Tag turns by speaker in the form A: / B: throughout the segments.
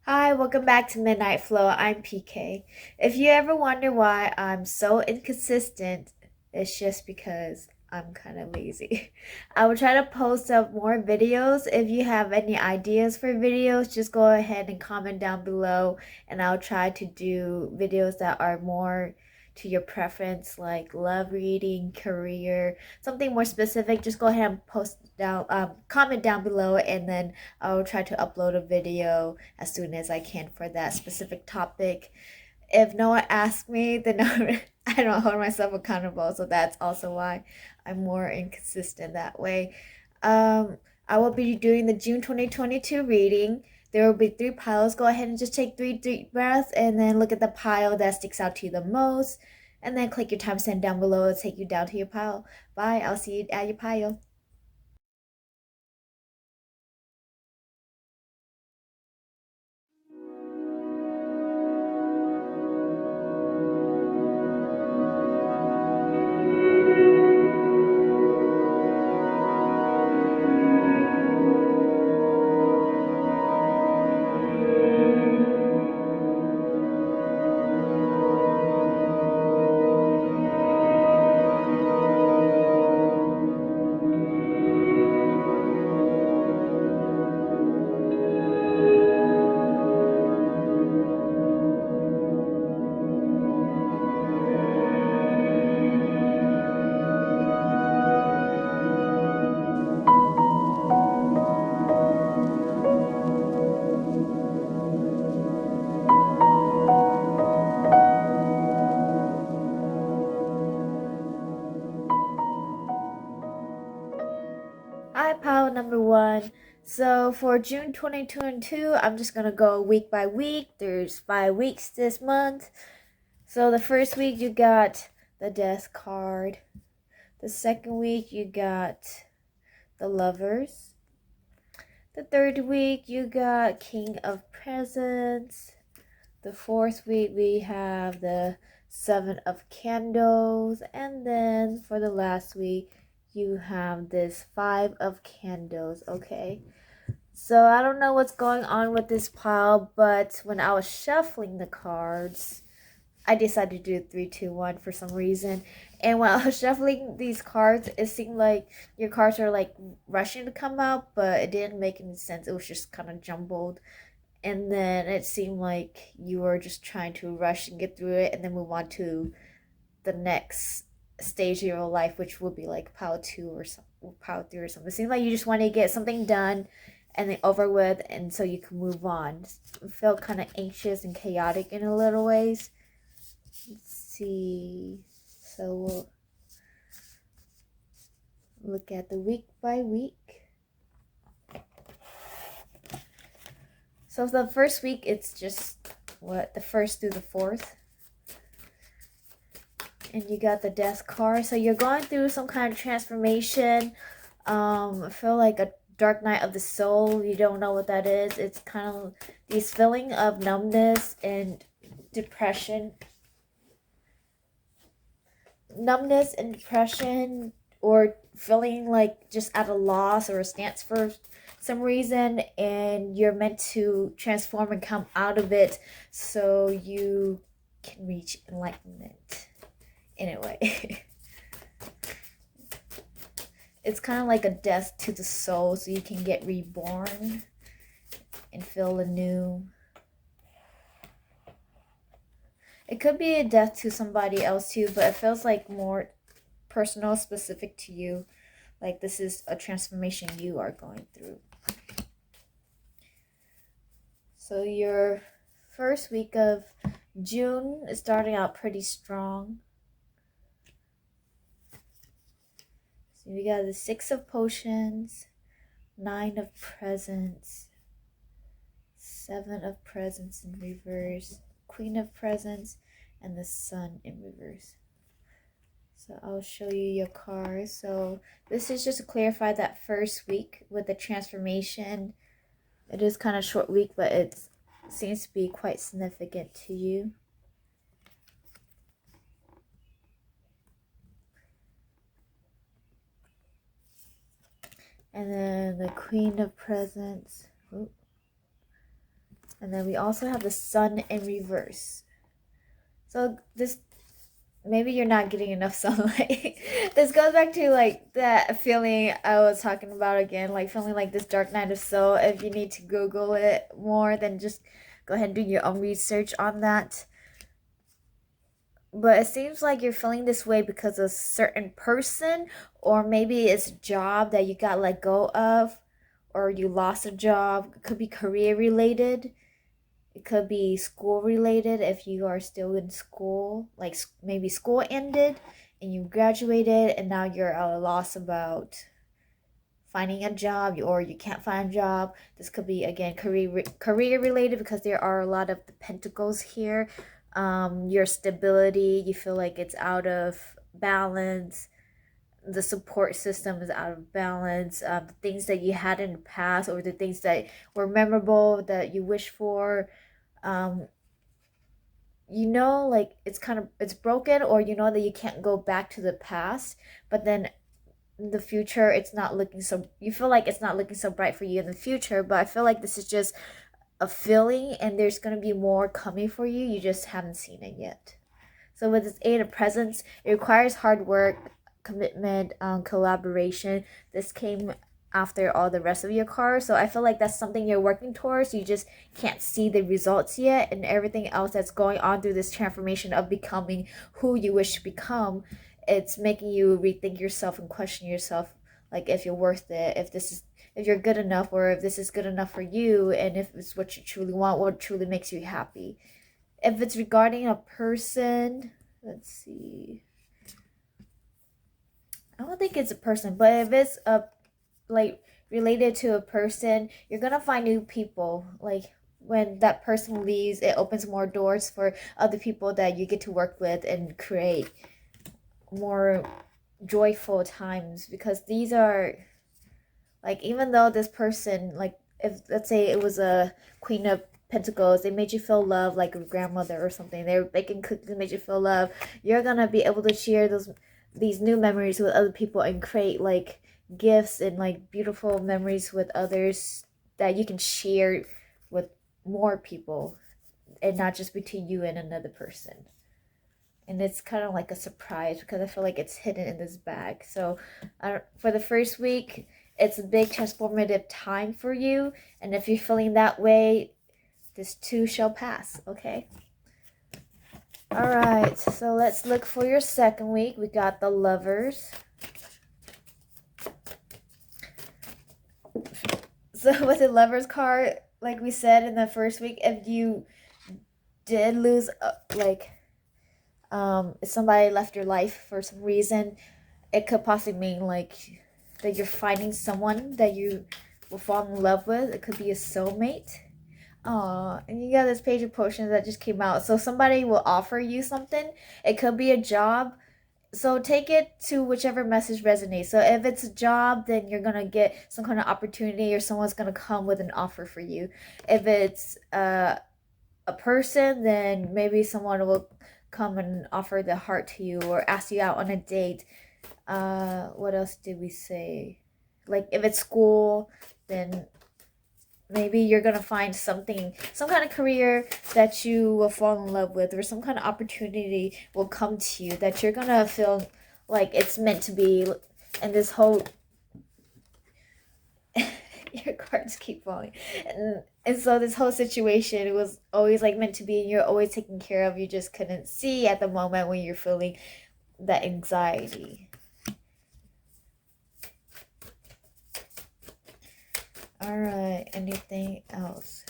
A: Hi, welcome back to Midnight Flow. I'm PK. If you ever wonder why I'm so inconsistent, it's just because I'm kind of lazy. I will try to post up more videos. If you have any ideas for videos, just go ahead and comment down below, and I'll try to do videos that are more to your preference, like love reading, career, something more specific. Just go ahead and post down, comment down below, and then I'll try to upload a video as soon as I can for that specific topic. If no one asks me, then I don't hold myself accountable. So that's also why I'm more inconsistent that way. I will be doing the June 2022 reading. There will be three piles. Go ahead and just take three deep breaths and then look at the pile that sticks out to you the most. And then click your timestamp down below to take you down to your pile. Bye. I'll see you at your pile. Hi, pile number one. So for June 2022, I'm just gonna go week by week. There's 5 weeks this month. So the first week you got the death card. The second week you got the lovers. The third week you got King of Presents. The fourth week we have the Seven of Candles. And then for the last week you have this Five of Candles, okay? So I don't know what's going on with this pile, but when I was shuffling the cards, I decided to do 3, 2, 1 for some reason. And when I was shuffling these cards, it seemed like your cards are like rushing to come out, but it didn't make any sense. It was just kind of jumbled. And then it seemed like you were just trying to rush and get through it and then move on to the next stage of your life, which would be like pile two or some, pile three or something. It seems like you just want to get something done and then over with, and so you can move on. It felt kind of anxious and chaotic in a little ways. Let's see. So we'll look at the week by week. So the first week, it's just the first through the fourth. And you got the death card. So you're going through some kind of transformation. I feel like a dark night of the soul. You don't know what that is. It's kind of these feeling of numbness and depression. Numbness and depression, or feeling like just at a loss or a stance for some reason, and you're meant to transform and come out of it so you can reach enlightenment in a way. It's kind of like a death to the soul so you can get reborn and feel anew. It could be a death to somebody else too, but it feels like more personal, specific to you. Like this is a transformation you are going through. So your first week of June is starting out pretty strong. So we got the Six of Potions, Nine of Presents, Seven of Presents in reverse, Queen of Presents, and the Sun in reverse. So I'll show you your cards. So this is just to clarify that first week with the transformation. It is kind of short week, but it seems to be quite significant to you. And then the Queen of Presents. Ooh. And then we also have the sun in reverse. So this, maybe you're not getting enough sunlight. This goes back to like that feeling I was talking about again, like feeling like this dark night of soul. If you need to Google it more, then just go ahead and do your own research on that. But it seems like you're feeling this way because of a certain person, or maybe it's a job that you got let go of, or you lost a job. It could be career related. It could be school related if you are still in school, like maybe school ended and you graduated and now you're at a loss about finding a job, or you can't find a job. This could be again career related because there are a lot of the pentacles here. Your stability, you feel like it's out of balance. The support system is out of balance. The things that you had in the past, or the things that were memorable that you wish for, um, like it's broken, or that you can't go back to the past. But then in the future, it's not looking so. You feel like it's not looking so bright for you in the future. But I feel like this is just a feeling, and there's gonna be more coming for you. You just haven't seen it yet. So with this Eight of Presents, it requires hard work, commitment, collaboration. This came after all the rest of your cards. So I feel like that's something you're working towards. You just can't see the results yet, and everything else that's going on through this transformation of becoming who you wish to become, it's making you rethink yourself and question yourself, like if you're worth it, if you're good enough, or if this is good enough for you, and if it's what you truly want, what truly makes you happy. If it's regarding a person, let's see. I don't think it's a person, but if it's related to a person, you're gonna find new people. Like when that person leaves, it opens more doors for other people that you get to work with and create more joyful times, because these are like, even though this person, like if let's say it was a Queen of Pentacles, they made you feel love like a grandmother or something. They were baking cookies and made you feel love. You're gonna be able to share these new memories with other people and create like gifts and like beautiful memories with others that you can share with more people, and not just between you and another person. And it's kind of like a surprise because I feel like it's hidden in this bag. So for the first week, it's a big transformative time for you, and if you're feeling that way, this too shall pass. Okay. All right, so let's look for your second week. We got the Lovers. So with the Lovers card, like we said in the first week, if you did lose if somebody left your life for some reason, it could possibly mean like that you're finding someone that you will fall in love with. It could be a soulmate. And you got this Page of Potions that just came out. So somebody will offer you something. It could be a job. So take it to whichever message resonates. So if it's a job, then you're going to get some kind of opportunity, or someone's going to come with an offer for you. If it's a person, then maybe someone will come and offer the heart to you, or ask you out on a date. What else did we say? Like if it's school, then maybe you're gonna find some kind of career that you will fall in love with, or some kind of opportunity will come to you that you're gonna feel like it's meant to be. And this whole your cards keep falling, and so this whole situation, it was always like meant to be, and you're always taken care of. You just couldn't see at the moment when you're feeling that anxiety. All right, anything else?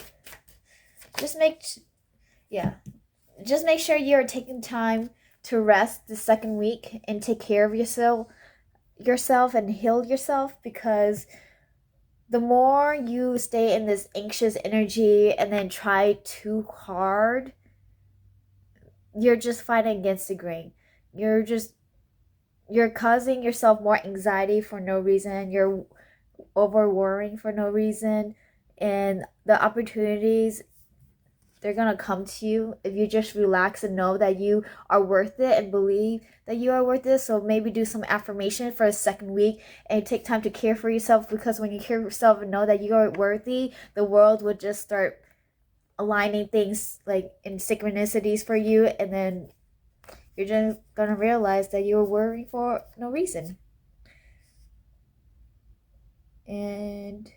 A: Just make sure you're taking time to rest the second week and take care of yourself and heal yourself, because the more you stay in this anxious energy and then try too hard, you're just fighting against the grain. You're causing yourself more anxiety for no reason. You're over worrying for no reason, and the opportunities, they're gonna come to you if you just relax and know that you are worth it and believe that you are worth it. So maybe do some affirmation for the second week and take time to care for yourself, because when you care for yourself and know that you are worthy, the world would just start aligning things like in synchronicities for you, and then you're just gonna realize that you were worrying for no reason. And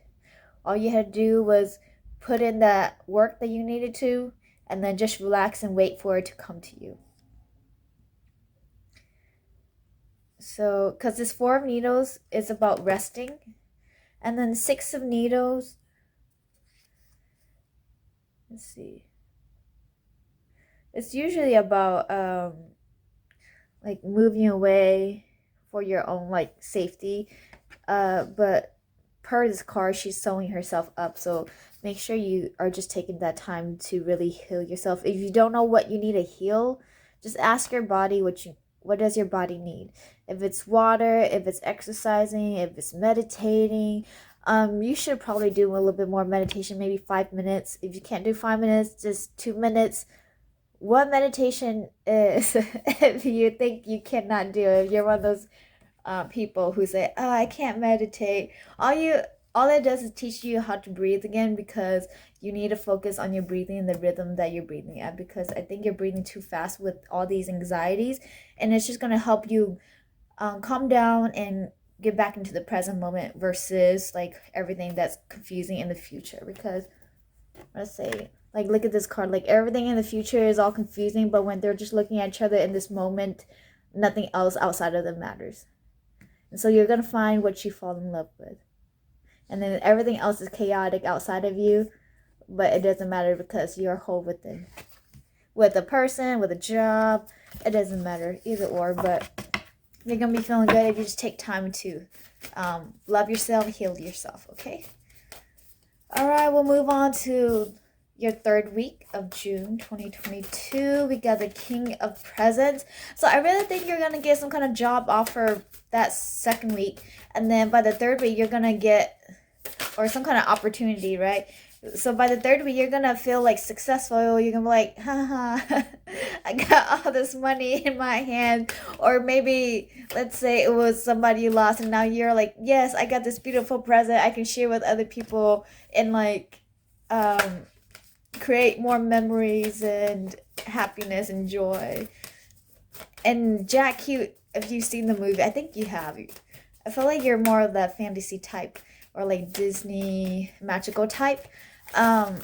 A: all you had to do was put in that work that you needed to, and then just relax and wait for it to come to you. So, because this Four of Needles is about resting, and then Six of Needles, let's see, it's usually about like moving away for your own like safety. But per this card, she's sewing herself up. So make sure you are just taking that time to really heal yourself. If you don't know what you need to heal, just ask your body what does your body need. If it's water, if it's exercising, if it's meditating, you should probably do a little bit more meditation, maybe 5 minutes. If you can't do 5 minutes, just 2 minutes. What meditation is, if you think you cannot do it, if you're one of those people who say, "Oh, I can't meditate." All it does is teach you how to breathe again, because you need to focus on your breathing and the rhythm that you're breathing at, because I think you're breathing too fast with all these anxieties, and it's just gonna help you calm down and get back into the present moment versus like everything that's confusing in the future. Because let's say, like, look at this card, like everything in the future is all confusing, but when they're just looking at each other in this moment, nothing else outside of them matters. And so you're going to find what you fall in love with. And then everything else is chaotic outside of you, but it doesn't matter because you're whole within. With a person, with a job, it doesn't matter, either or, but you're going to be feeling good if you just take time to love yourself, heal yourself, okay? All right, we'll move on to your third week of June 2022. We got the King of Presents. So I really think you're going to get some kind of job offer that second week. And then by the third week, you're going to get, or some kind of opportunity, right? So by the third week, you're going to feel like successful. You're going to be like, haha, I got all this money in my hand. Or maybe, let's say it was somebody you lost, and now you're like, yes, I got this beautiful present I can share with other people, and like create more memories and happiness and joy. And Jack Cute, if you've seen the movie, I think you have. I feel like you're more of the fantasy type, or like Disney magical type. But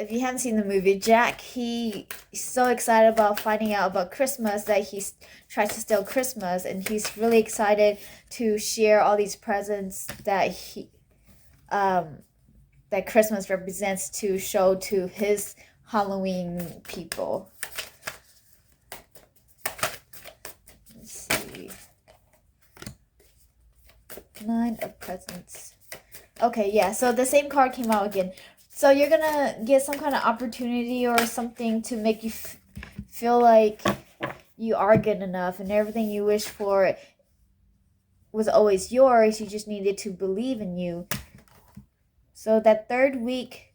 A: if you haven't seen the movie, Jack, he's so excited about finding out about Christmas that he tries to steal Christmas, and he's really excited to share all these presents that that Christmas represents, to show to his Halloween people. Let's see. 9 of Presents. Okay, yeah, so the same card came out again. So you're gonna get some kind of opportunity or something to make you feel like you are good enough, and everything you wish for was always yours. You just needed to believe in you. So that third week,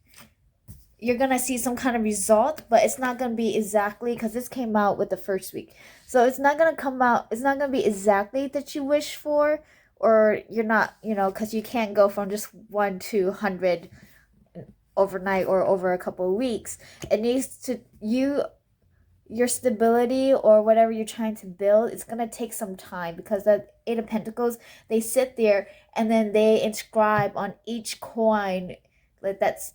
A: you're gonna see some kind of result, but it's not gonna be exactly, because this came out with the first week. So it's not gonna be exactly that you wish for, or you're not, because you can't go from just 1 to 100 overnight or over a couple of weeks. It needs to, your stability or whatever you're trying to build, it's going to take some time, because the 8 of Pentacles, they sit there and then they inscribe on each coin, like that's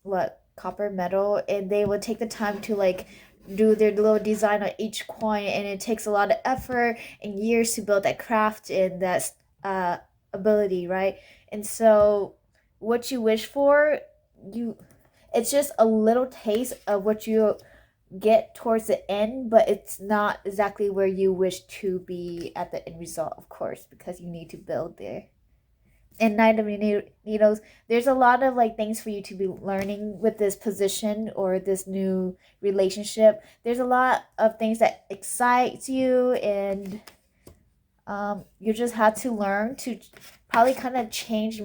A: what, copper, metal, and they would take the time to like do their little design on each coin, and it takes a lot of effort and years to build that craft and that ability, right? And so what you wish for, it's just a little taste of what you get towards the end, but it's not exactly where you wish to be at the end result, of course, because you need to build there. And Knight of Needles, there's a lot of like things for you to be learning with this position or this new relationship. There's a lot of things that excites you, and you just had to learn to probably kind of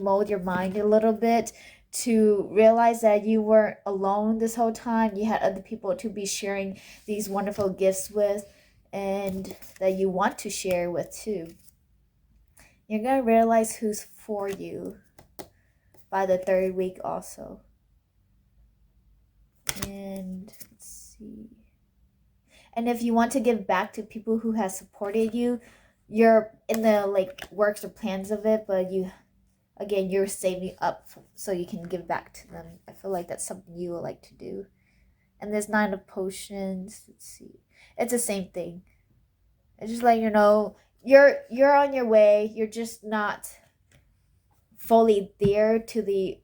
A: mold your mind a little bit, to realize that you weren't alone this whole time. You had other people to be sharing these wonderful gifts with, and that you want to share with too. You're going to realize who's for you. by the third week also. And let's see. And if you want to give back to people who have supported you, you're in the like works or plans of it, but you're saving up so you can give back to them. I feel like that's something you would like to do. And there's 9 of potions. Let's see. It's the same thing. It's just like, you're on your way. You're just not fully there to the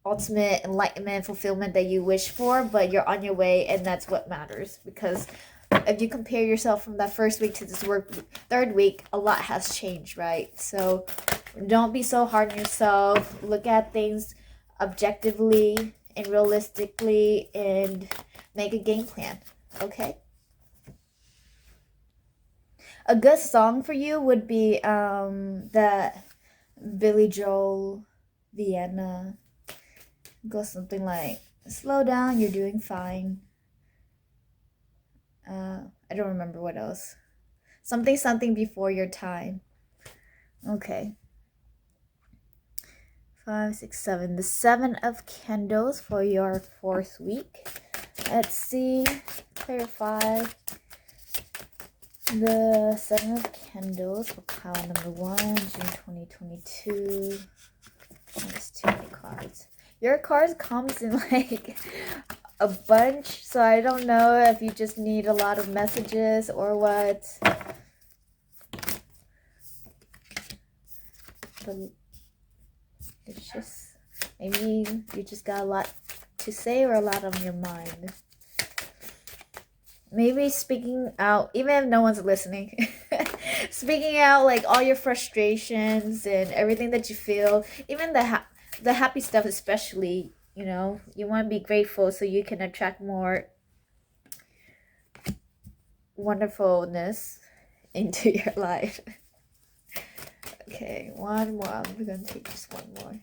A: ultimate enlightenment and fulfillment that you wish for, but you're on your way, and that's what matters. Because if you compare yourself from that first week to this third week, a lot has changed, right? So don't be so hard on yourself. Look at things objectively and realistically and make a game plan, okay? A good song for you would be that Billy Joel Vienna. Go something like, slow down, you're doing fine. I don't remember what else. Something before your time. Okay. 5, 6, 7. The 7 of Candles for your 4th week. Let's see. Clarify. The 7 of Candles for pile number 1, June 2022. That's too many cards. Your cards comes in like a bunch, so I don't know if you just need a lot of messages or what. But it's just, maybe you just got a lot to say or a lot on your mind. Maybe speaking out, even if no one's listening, speaking out like all your frustrations and everything that you feel, even the happy stuff especially, you want to be grateful so you can attract more wonderfulness into your life. Okay, one more. We're going to take just one more.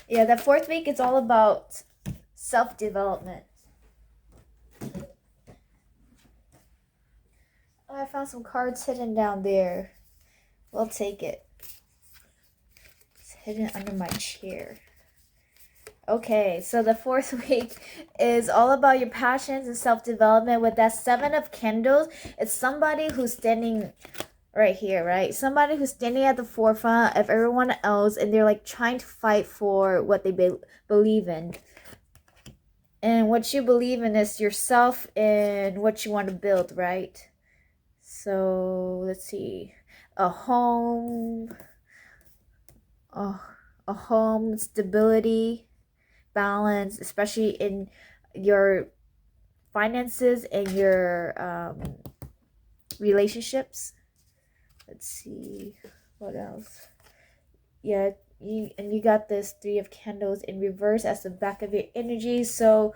A: Yeah, the 4th week is all about self-development. Oh, I found some cards hidden down there. We'll take it. It's hidden under my chair. Okay, so the 4th week is all about your passions and self-development. With that 7 of Candles, it's somebody who's standing right here, right? Somebody who's standing at the forefront of everyone else, and they're like trying to fight for what they believe in. And what you believe in is yourself and what you want to build, right? So let's see. A home, stability, balance, especially in your finances and your relationships. Let's see what else. Yeah, you got this 3 of Candles in reverse as the back of your energy, so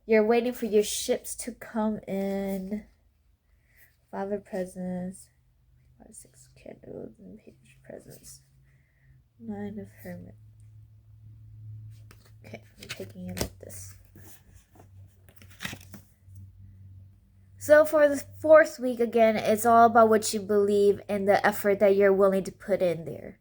A: you're waiting for your ships to come in. 5 of Presents, 5, 6 of Candles, and Page of Presents, 9 of Hermit. Okay, I'm taking it like this. So for the 4th week, again, it's all about what you believe and the effort that you're willing to put in there.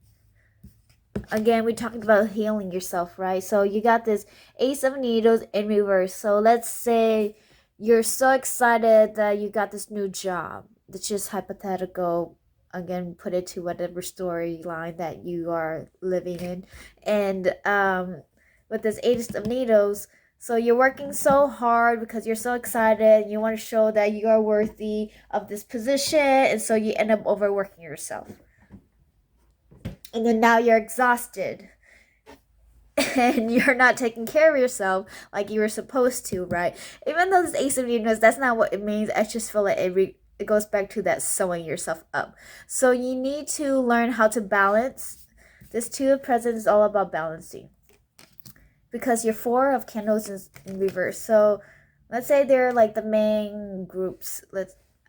A: Again, we talked about healing yourself, right? So you got this Ace of Needles in reverse. So let's say you're so excited that you got this new job. That's just hypothetical. Again, put it to whatever storyline that you are living in. And with this Ace of Needles, so you're working so hard because you're so excited. You want to show that you are worthy of this position. And so you end up overworking yourself. And then now you're exhausted. And you're not taking care of yourself like you were supposed to, right? Even though this Ace of Needles, that's not what it means. I just feel like it goes back to that sewing yourself up. So you need to learn how to balance. This 2 of Presents is all about balancing. Because your 4 of Candles is in reverse. So let's say they're like the main groups.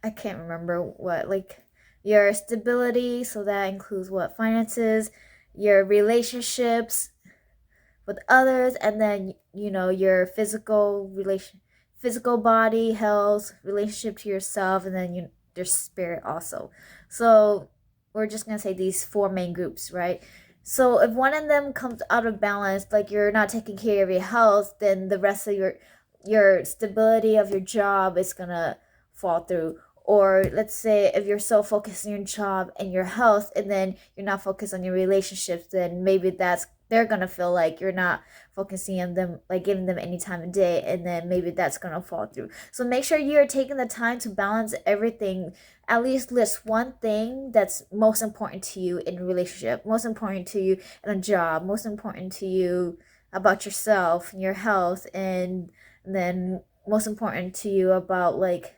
A: I can't remember what. Like your stability. So that includes what? Finances. Your relationships. with others, and then your physical body health, relationship to yourself, and then your spirit also. So we're just gonna say these four main groups, right? So if one of them comes out of balance, like you're not taking care of your health, then the rest of your stability of your job is gonna fall through. Or let's say if you're so focused on your job and your health, and then you're not focused on your relationships, then maybe they're gonna feel like you're not focusing on them, like giving them any time of day, and then maybe that's gonna fall through. So make sure you're taking the time to balance everything. At least list one thing that's most important to you in a relationship, most important to you in a job, most important to you about yourself and your health, and then most important to you about like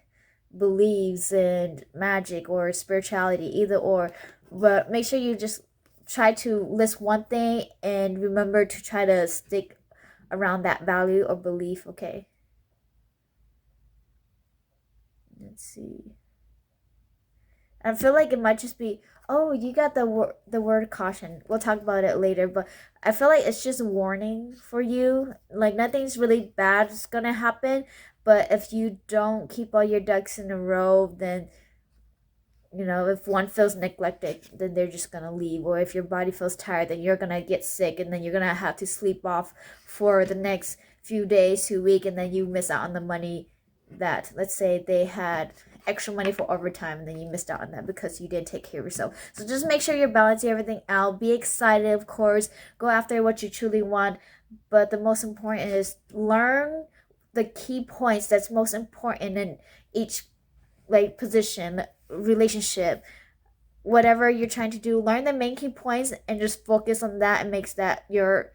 A: beliefs and magic or spirituality, either or. But make sure you just try to list one thing and remember to try to stick around that value or belief. Okay, let's see. I feel like it might just be, oh, you got the word caution. We'll talk about it later, but I feel like it's just a warning for you. Like nothing's really bad is gonna happen, but if you don't keep all your ducks in a row, then if one feels neglected, then they're just gonna leave. Or if your body feels tired, then you're gonna get sick, and then you're gonna have to sleep off for the next few days to a week, and then you miss out on the money that, let's say they had extra money for overtime, and then you missed out on that because you didn't take care of yourself. So just make sure you're balancing everything out. Be excited, of course. Go after what you truly want, but the most important is learn the key points that's most important in each like position, relationship, whatever you're trying to do. Learn the main key points and just focus on that, and makes that your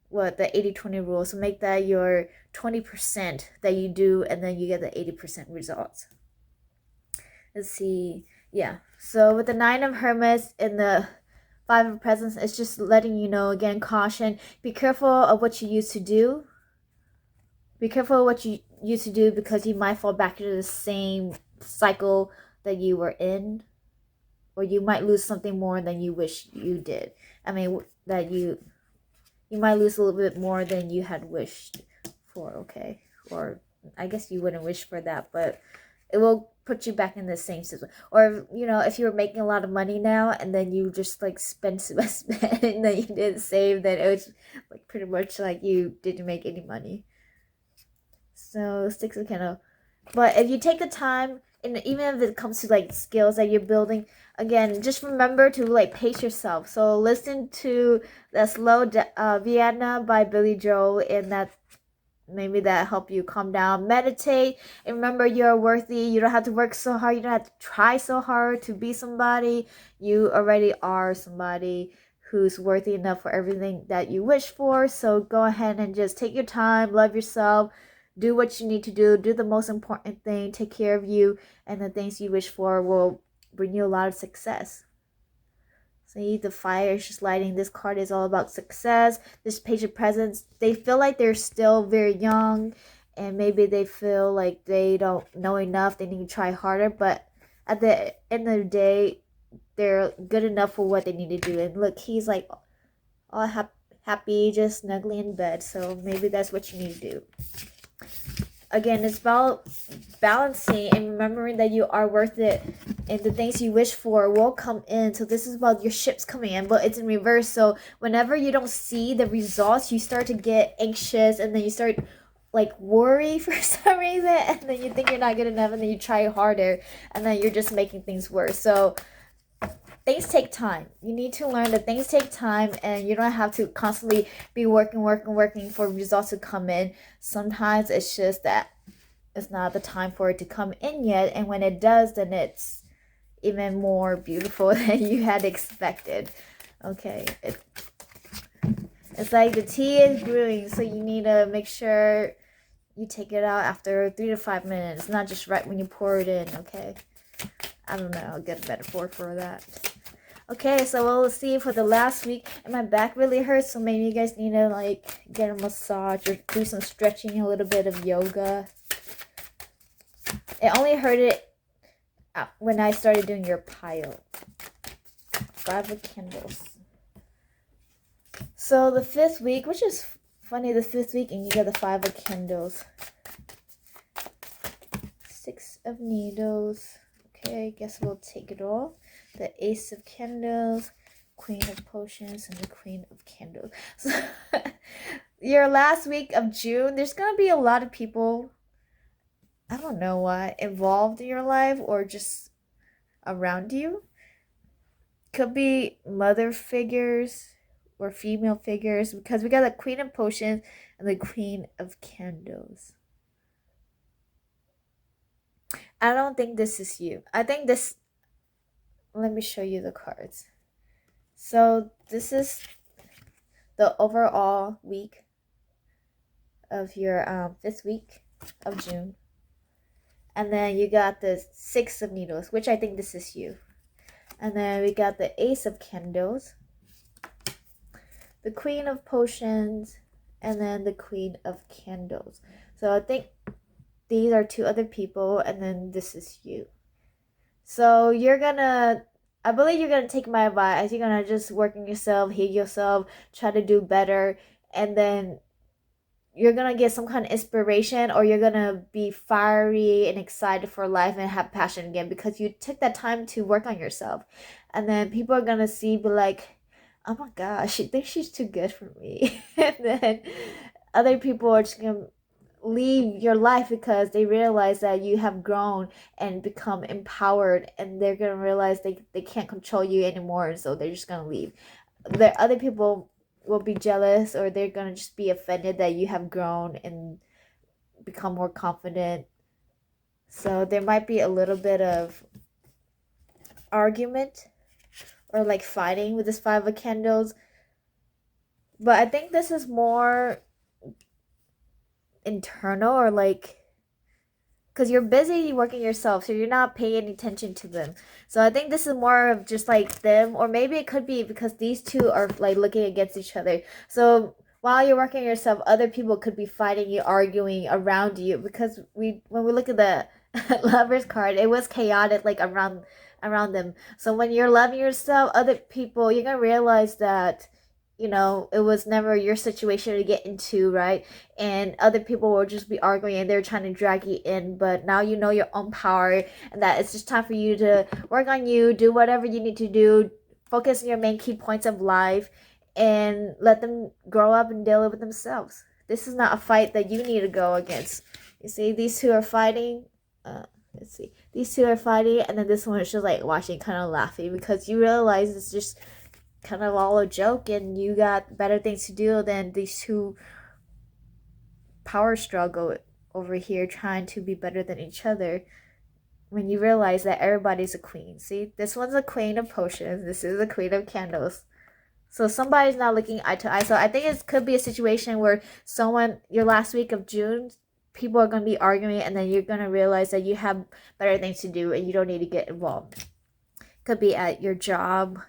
A: the 80-20 rule. So make that your 20% that you do, and then you get the 80% results. Let's see. Yeah, so with the 9 of Hermes and the 5 of Presents, it's just letting you know, again, caution. Be careful of what you used to do. Be careful of what you used to do, because you might fall back into the same cycle that you were in, or you might lose something more than you wish you did. I mean, that you might lose a little bit more than you had wished for. Okay, or I guess you wouldn't wish for that, but it will put you back in the same situation. Or if you were making a lot of money now, and then you just like spend and then you didn't save, then it was like pretty much like you didn't make any money. So 6 of Candle. But if you take the time, and even if it comes to like skills that you're building, again, just remember to like pace yourself. So listen to the Slow Vienna by Billy Joel, and maybe that help you calm down. Meditate, and remember you're worthy. You don't have to work so hard. You don't have to try so hard to be somebody. You already are somebody who's worthy enough for everything that you wish for. So go ahead and just take your time, love yourself, do what you need to do the most important thing, take care of you, and the things you wish for will bring you a lot of success. See, the fire is just lighting. This card is all about success. This Page of Presents, they feel like they're still very young, and maybe they feel like they don't know enough, they need to try harder, but at the end of the day, they're good enough for what they need to do. And look, he's like all happy, just snuggling in bed. So maybe that's what you need to do. Again, it's about balancing and remembering that you are worth it, and the things you wish for will come in. So this is about your ships coming in, but it's in reverse. So whenever you don't see the results, you start to get anxious, and then you start like worry for some reason, and then you think you're not good enough, and then you try harder, and then you're just making things worse. So things take time. You need to learn that things take time, and you don't have to constantly be working for results to come in. Sometimes it's just that it's not the time for it to come in yet, and when it does, then it's even more beautiful than you had expected. Okay, it's like the tea is brewing, so you need to make sure you take it out after 3 to 5 minutes, not just right when you pour it in. Okay, I don't know, I'll get a metaphor for that. Okay, so we'll see for the last week. And my back really hurts, so maybe you guys need to like get a massage or do some stretching, a little bit of yoga. It only hurt it when I started doing your pile. 5 of Candles. So the 5th week, which is funny, the 5th week, and you get the 5 of candles. 6 of needles. Okay, guess we'll take it all. The Ace of candles, Queen of potions, and the Queen of candles. So, your last week of June, there's gonna be a lot of people, I don't know what, involved in your life or just around you. Could be mother figures or female figures, because we got the Queen of potions and the Queen of candles. I don't think this is you. I think this, let me show you the cards. So this is the overall week of your 5th week of June. And then you got the 6 of needles, which I think this is you. And then we got the Ace of candles, the Queen of potions, and then the Queen of candles. So I think these are 2 other people, and then this is you. So I believe you're gonna take my advice. You're gonna just work on yourself, heal yourself, try to do better, and then you're gonna get some kind of inspiration, or you're gonna be fiery and excited for life and have passion again because you took that time to work on yourself. And then people are gonna be like, oh my gosh, she thinks she's too good for me. And then other people are just gonna leave your life because they realize that you have grown and become empowered, and they're gonna realize they can't control you anymore, and so they're just gonna leave. The other people will be jealous, or they're gonna just be offended that you have grown and become more confident. So there might be a little bit of argument or like fighting with this 5 of candles, but I think this is more internal, or like, because you're busy working yourself, so you're not paying any attention to them. So I think this is more of just like them, or maybe it could be because these 2 are like looking against each other. So while you're working yourself, other people could be fighting you, arguing around you, because when we look at the Lovers card, it was chaotic like around them. So when you're loving yourself, other people, you're gonna realize that it was never your situation to get into, right? And other people will just be arguing and they're trying to drag you in, but now you know your own power, and that it's just time for you to work on you, do whatever you need to do, focus on your main key points of life, and let them grow up and deal with themselves. This is not a fight that you need to go against. You see, these 2 are fighting. Let's see. These 2 are fighting, and then this one is just like watching, kind of laughing, because you realize it's just kind of all a joke, and you got better things to do than these 2 power struggle over here trying to be better than each other, when you realize that everybody's a queen. See, this one's a Queen of potions, this is a Queen of candles. So somebody's not looking eye to eye. So I think it could be a situation where your last week of June, people are going to be arguing, and then you're going to realize that you have better things to do and you don't need to get involved. Could be at your job.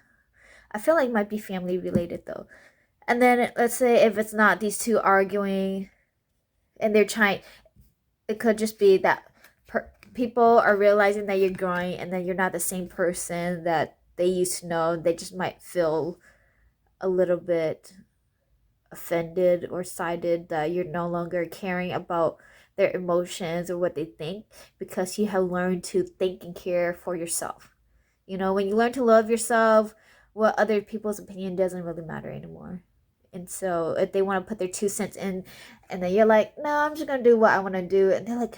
A: I feel like it might be family related though. And then let's say if it's not these 2 arguing and they're trying, it could just be that people are realizing that you're growing, and then you're not the same person that they used to know. They just might feel a little bit offended or sided that you're no longer caring about their emotions or what they think, because you have learned to think and care for yourself. When you learn to love yourself, what other people's opinion doesn't really matter anymore. And so if they want to put their 2 cents in, and then you're like, no, I'm just going to do what I want to do, and they're like,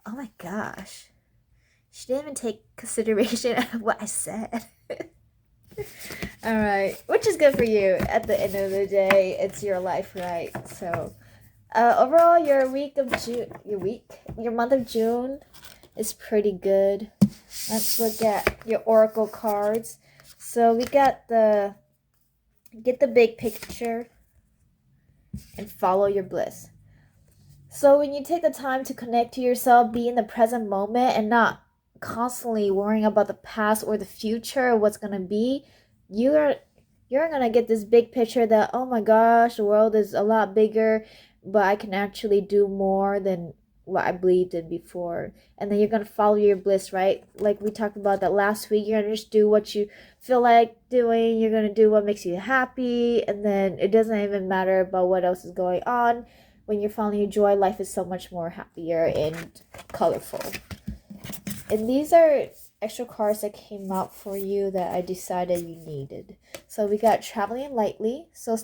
A: oh my gosh, she didn't even take consideration of what I said. All right, which is good for you. At the end of the day, it's your life, right? So overall, your month of June is pretty good. Let's look at your oracle cards. So we got get the big picture and follow your bliss. So when you take the time to connect to yourself, be in the present moment, and not constantly worrying about the past or the future or what's gonna be, you're gonna get this big picture that, oh my gosh, the world is a lot bigger, but I can actually do more than what I believed in before. And then you're gonna follow your bliss, right? Like we talked about that last week. You're gonna just do what you feel like doing. You're gonna do what makes you happy, and then it doesn't even matter about what else is going on. When you're following your joy, life is so much more happier and colorful. And these are extra cards that came out for you that I decided you needed. So we got traveling lightly. So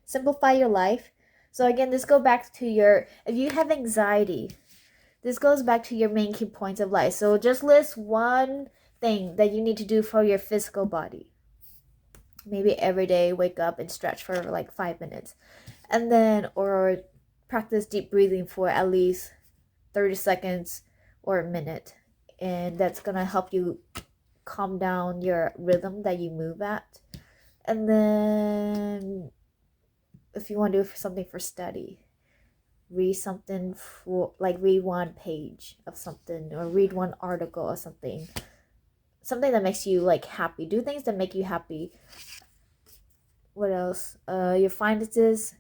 A: simplify your life. So again, this goes back to your, if you have anxiety, this goes back to your main key points of life. So just list one thing that you need to do for your physical body. Maybe every day, wake up and stretch for like 5 minutes. And then, or practice deep breathing for at least 30 seconds or a minute. And that's going to help you calm down your rhythm that you move at. And then if you want to do something for study, read something for, like, read one page of something, or read one article or something that makes you like happy. Do things that make you happy. What else? Your finances,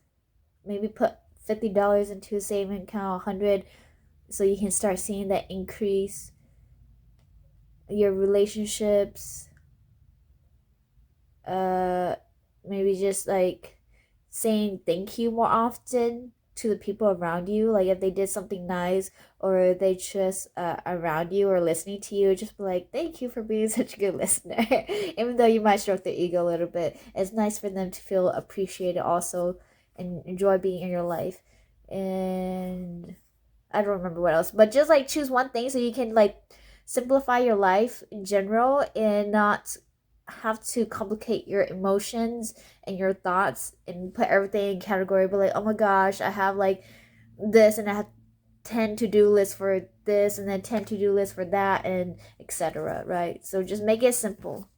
A: maybe put $50 into a saving account, 100, so you can start seeing that increase. Your relationships, maybe just like saying thank you more often to the people around you. Like if they did something nice, or they just around you or listening to you, just be like, thank you for being such a good listener. Even though you might stroke their ego a little bit, it's nice for them to feel appreciated also and enjoy being in your life. And I don't remember what else, but just like choose one thing so you can like simplify your life in general and not have to complicate your emotions and your thoughts and put everything in category. But like, oh my gosh, I have like this, and I have 10 to-do lists for this, and then 10 to-do lists for that, and etc. Right? So just make it simple.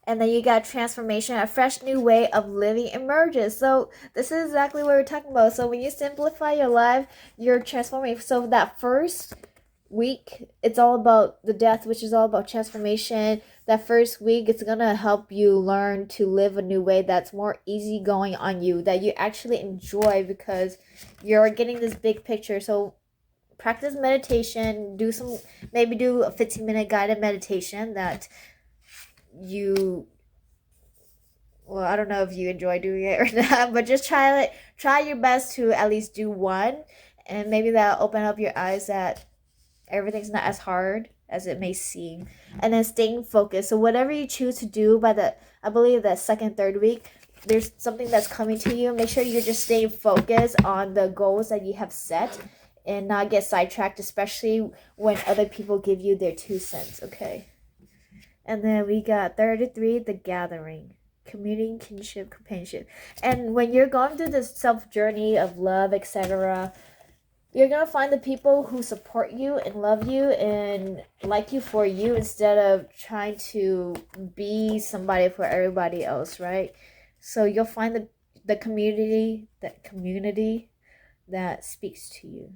A: And then you got transformation, a fresh new way of living emerges. So this is exactly what we're talking about. So when you simplify your life, you're transforming. So that first week, it's all about the death, which is all about transformation. That first week, it's gonna help you learn to live a new way that's more easygoing on you, that you actually enjoy, because you're getting this big picture. So practice meditation, maybe do a 15-minute guided meditation that you, well, I don't know if you enjoy doing it or not, but just try your best to at least do one, and maybe that'll open up your eyes that everything's not as hard as it may seem. And then staying focused. So whatever you choose to do by I believe the second, third week, there's something that's coming to you. Make sure you're just staying focused on the goals that you have set and not get sidetracked, especially when other people give you their 2 cents, okay? And then we got 33, the gathering. Community, kinship, companionship. And when you're going through this self journey of love, etc., you're gonna find the people who support you and love you and like you for you, instead of trying to be somebody for everybody else, right? So you'll find the community that speaks to you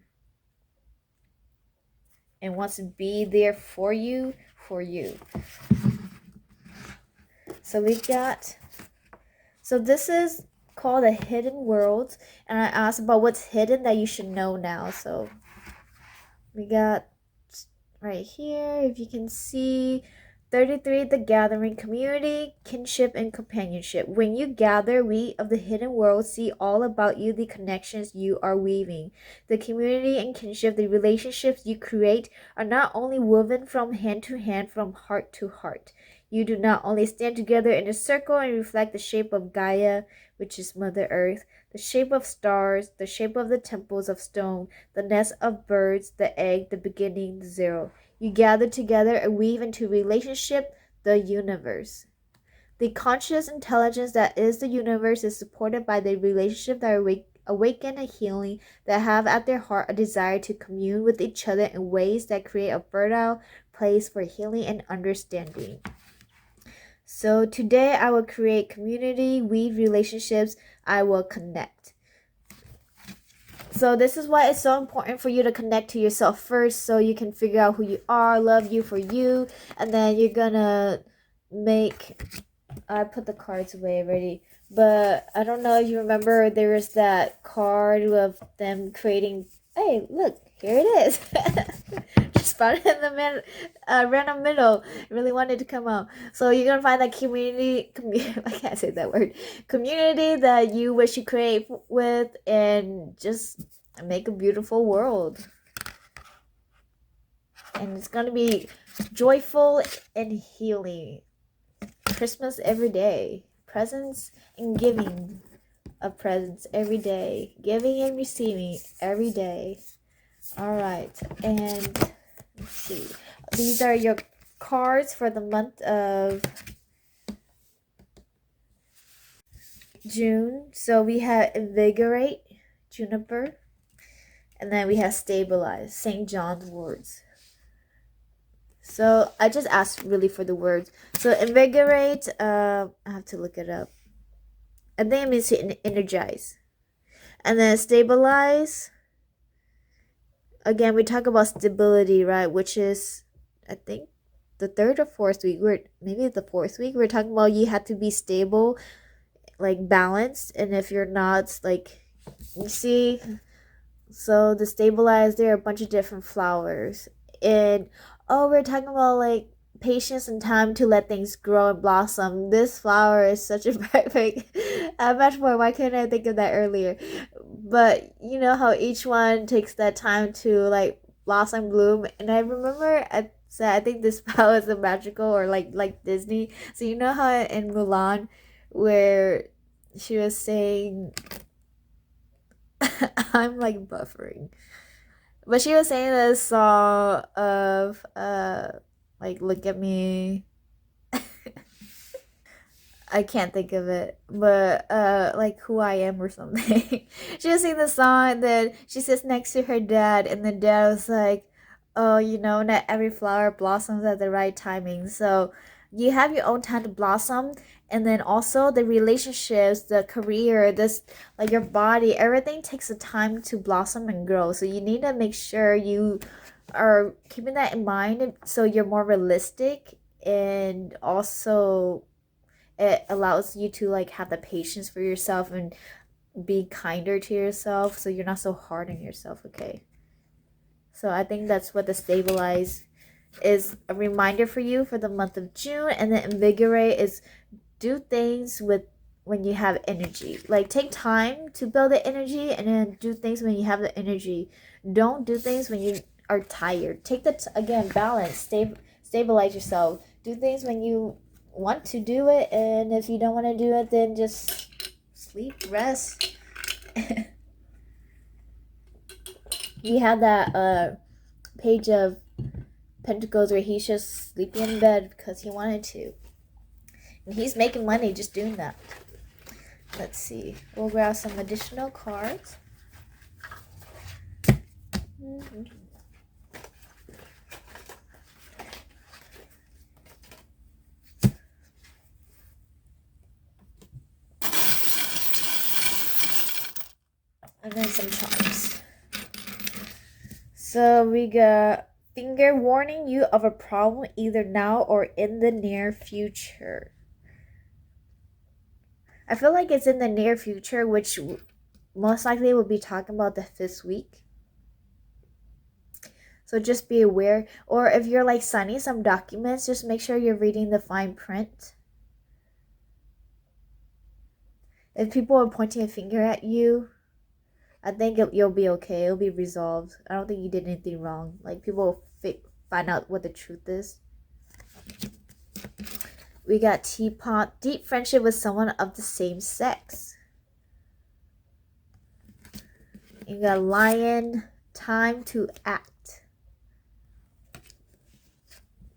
A: and wants to be there for you. So this is called a hidden world, and I asked about what's hidden that you should know now. So we got right here, if you can see, 33, the gathering, community, kinship, and companionship. When you gather, we of the hidden world see all about you, the connections you are weaving. The community and kinship, the relationships you create, are not only woven from hand to hand, from heart to heart. You do not only stand together in a circle and reflect the shape of Gaia, which is Mother Earth, the shape of stars, the shape of the temples of stone, the nest of birds, the egg, the beginning, the zero. You gather together and weave into relationship the universe. The conscious intelligence that is the universe is supported by the relationship that awaken a healing, that have at their heart a desire to commune with each other in ways that create a fertile place for healing and understanding. So today I will create community, weave relationships, I will connect. So this is why it's so important for you to connect to yourself first, so you can figure out who you are, love you for you, and then you're gonna I put the cards away already, but I don't know if you remember, there was that card of them creating Hey, look, here it is. Just found it in the random middle. Really wanted to come out. So you're gonna find that I can't say that word. Community that you wish you create with, and just make a beautiful world. And it's gonna be joyful and healing. Christmas every day. Presents and giving of presents every day. Giving and receiving every day. Alright, and let's see. These are your cards for the month of June. So we have Invigorate, Juniper, and then we have Stabilize, St. John's words. So I just asked really for the words. So Invigorate, I have to look it up. I think it means to energize. And then Stabilize, again, we talk about stability, right? Which is, I think, the third or fourth week. Maybe the fourth week. We're talking about you have to be stable, like balanced, and if you're not, like, you see. So the Stabilize, there are a bunch of different flowers, and we're talking about like patience and time to let things grow and blossom. This flower is such a perfect much more. Why couldn't I think of that earlier? But you know how each one takes that time to like blossom, bloom, and I remember I said I think this flower is a magical or like Disney. So you know how in Mulan, where she was saying, I'm like buffering. But she was saying this song of like look at me. I can't think of it, but like who I am or something. She was singing the song, and then she sits next to her dad, and the dad was like, "Oh, you know, not every flower blossoms at the right timing. So you have your own time to blossom, and then also the relationships, the career, this like your body, everything takes a time to blossom and grow. So you need to make sure you are keeping that in mind, so you're more realistic, and also it allows you to like have the patience for yourself and be kinder to yourself, so you're not so hard on yourself. Okay, so I think that's what the Stabilize is, a reminder for you for the month of June. And then Invigorate is do things with when you have energy, like take time to build the energy, and then do things when you have the energy. Don't do things when you are tired. Take again, balance, stabilize yourself. Do things when you want to do it, and if you don't want to do it, then just sleep, rest. You have that page of Pentacles where he's just sleeping in bed because he wanted to, and he's making money just doing that. Let's see, we'll grab some additional cards. And then some charms. So we got finger warning you of a problem either now or in the near future. I feel like it's in the near future, which most likely we'll be talking about this week. So just be aware. Or if you're like signing some documents, just make sure you're reading the fine print. If people are pointing a finger at you, I think you'll be okay. It'll be resolved. I don't think you did anything wrong. Like people will find out what the truth is. We got Teapot, deep friendship with someone of the same sex. You got Lion, time to act.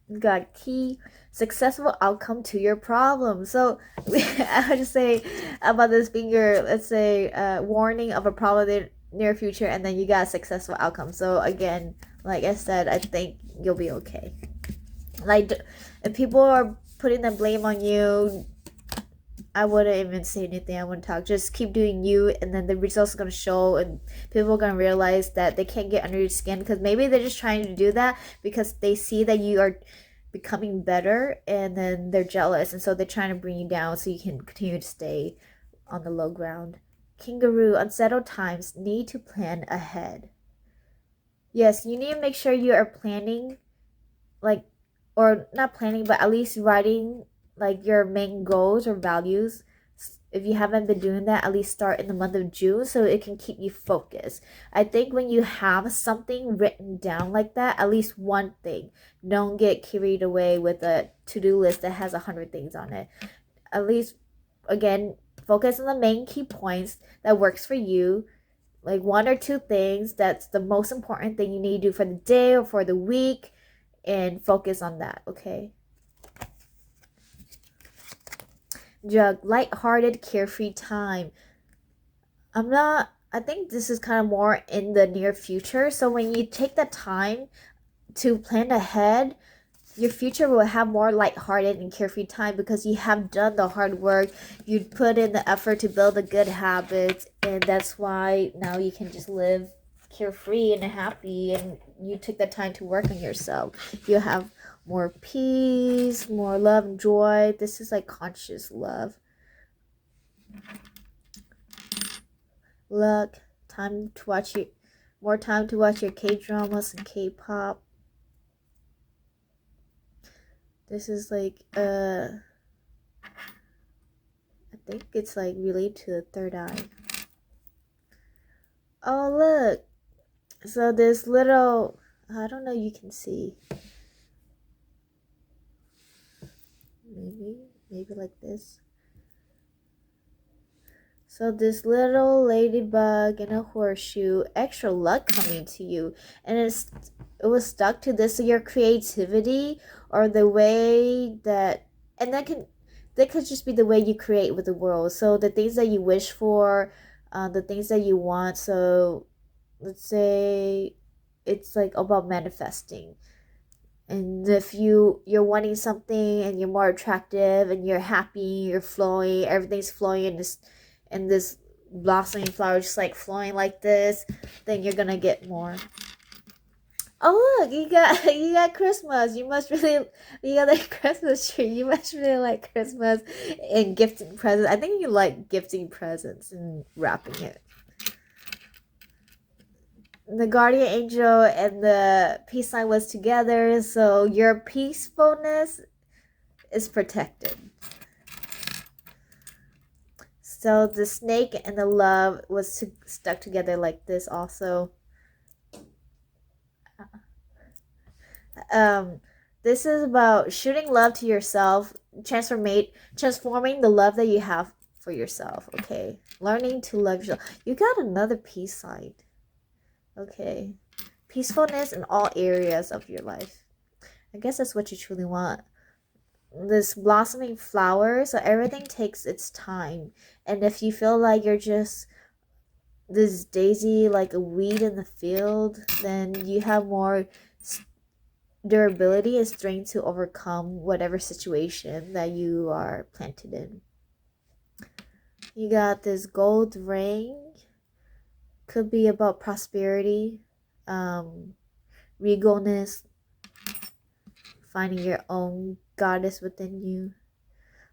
A: You got Key, successful outcome to your problem. So I would just say about this finger, let's say warning of a problem in near future, and then you got a successful outcome. So again, like I said, I think you'll be okay. Like if people are putting the blame on you, I wouldn't even say anything. I wouldn't talk. Just keep doing you, and then the results are gonna show, and people are gonna realize that they can't get under your skin, because maybe they're just trying to do that because they see that you are becoming better, and then they're jealous, and so they're trying to bring you down so you can continue to stay on the low ground. Kangaroo, unsettled times, need to plan ahead. Yes, you need to make sure you are planning, like, or not planning, but at least writing like your main goals or values. If you haven't been doing that, at least start in the month of June so it can keep you focused. I think when you have something written down like that, at least one thing, don't get carried away with a to-do list that has 100 things on it. At least, again, focus on the main key points that works for you, like one or two things that's the most important thing you need to do for the day or for the week, and focus on that, okay? Jug, light-hearted, carefree time. I think this is kind of more in the near future. So when you take the time to plan ahead, your future will have more light-hearted and carefree time because you have done the hard work. You put in the effort to build the good habits, and that's why now you can just live carefree and happy, and you took the time to work on yourself. You have more peace, more love and joy. This is like conscious love. Look, time to watch your more time to watch your K-dramas and K-pop. This is like I think it's like related to the third eye. Oh look. So this little, I don't know, you can see. Maybe like this. So this little ladybug in a horseshoe, extra luck coming to you, and it was stuck to this. So your creativity or the way that, and that could just be the way you create with the world. So the things that you wish for, the things that you want. So let's say it's like about manifesting. And if you're wanting something and you're more attractive and you're happy, you're flowing, everything's flowing in this blossoming flower just like flowing like this, then you're gonna get more. Oh look, you got Christmas. You got the Christmas tree. You must really like Christmas and gifting presents. I think you like gifting presents and wrapping it. The guardian angel and the peace sign was together, so your peacefulness is protected. So the snake and the love was stuck together like this also. This is about shooting love to yourself, transforming the love that you have for yourself, okay? Learning to love yourself. You got another peace sign. Okay. Peacefulness in all areas of your life. I guess that's what you truly want. This blossoming flower, so everything takes its time. And if you feel like you're just this daisy, like a weed in the field, then you have more durability and strength to overcome whatever situation that you are planted in. You got this gold ring. Could be about prosperity, regalness, finding your own goddess within you.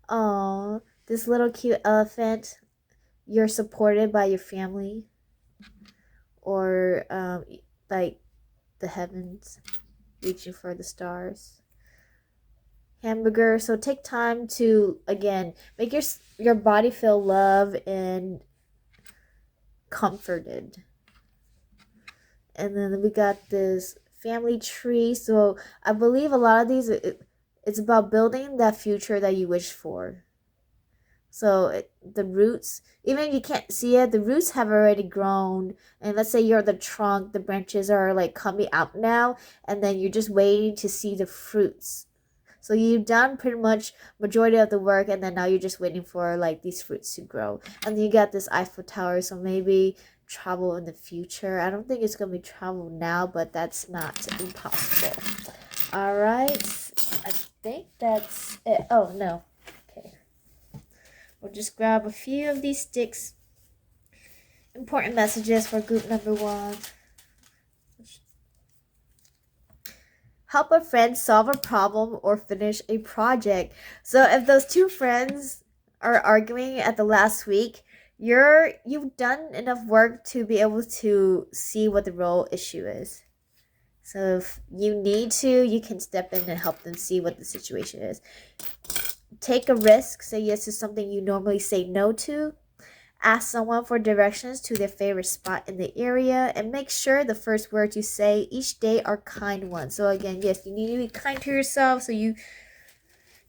A: Oh, this little cute elephant. You're supported by your family, or like the heavens, reaching for the stars. Hamburger. So take time to again make your body feel love and comforted. And then we got this family tree. So I believe a lot of these it's about building that future that you wish for. So the roots, even if you can't see it, the roots have already grown. And let's say you're the trunk, the branches are like coming out now, and then you're just waiting to see the fruits. So you've done pretty much majority of the work, and then now you're just waiting for like these fruits to grow. And then you got this Eiffel Tower, so maybe travel in the future. I don't think it's gonna be travel now, but that's not impossible. All right, I think that's it. Oh no, okay. We'll just grab a few of these sticks. Important messages for group number 1. Help a friend solve a problem or finish a project. So if those two friends are arguing at the last week, you've done enough work to be able to see what the real issue is. So if you need to, you can step in and help them see what the situation is. Take a risk. Say yes to something you normally say no to. Ask someone for directions to their favorite spot in the area, and make sure the first words you say each day are kind ones. So again, yes, you need to be kind to yourself so you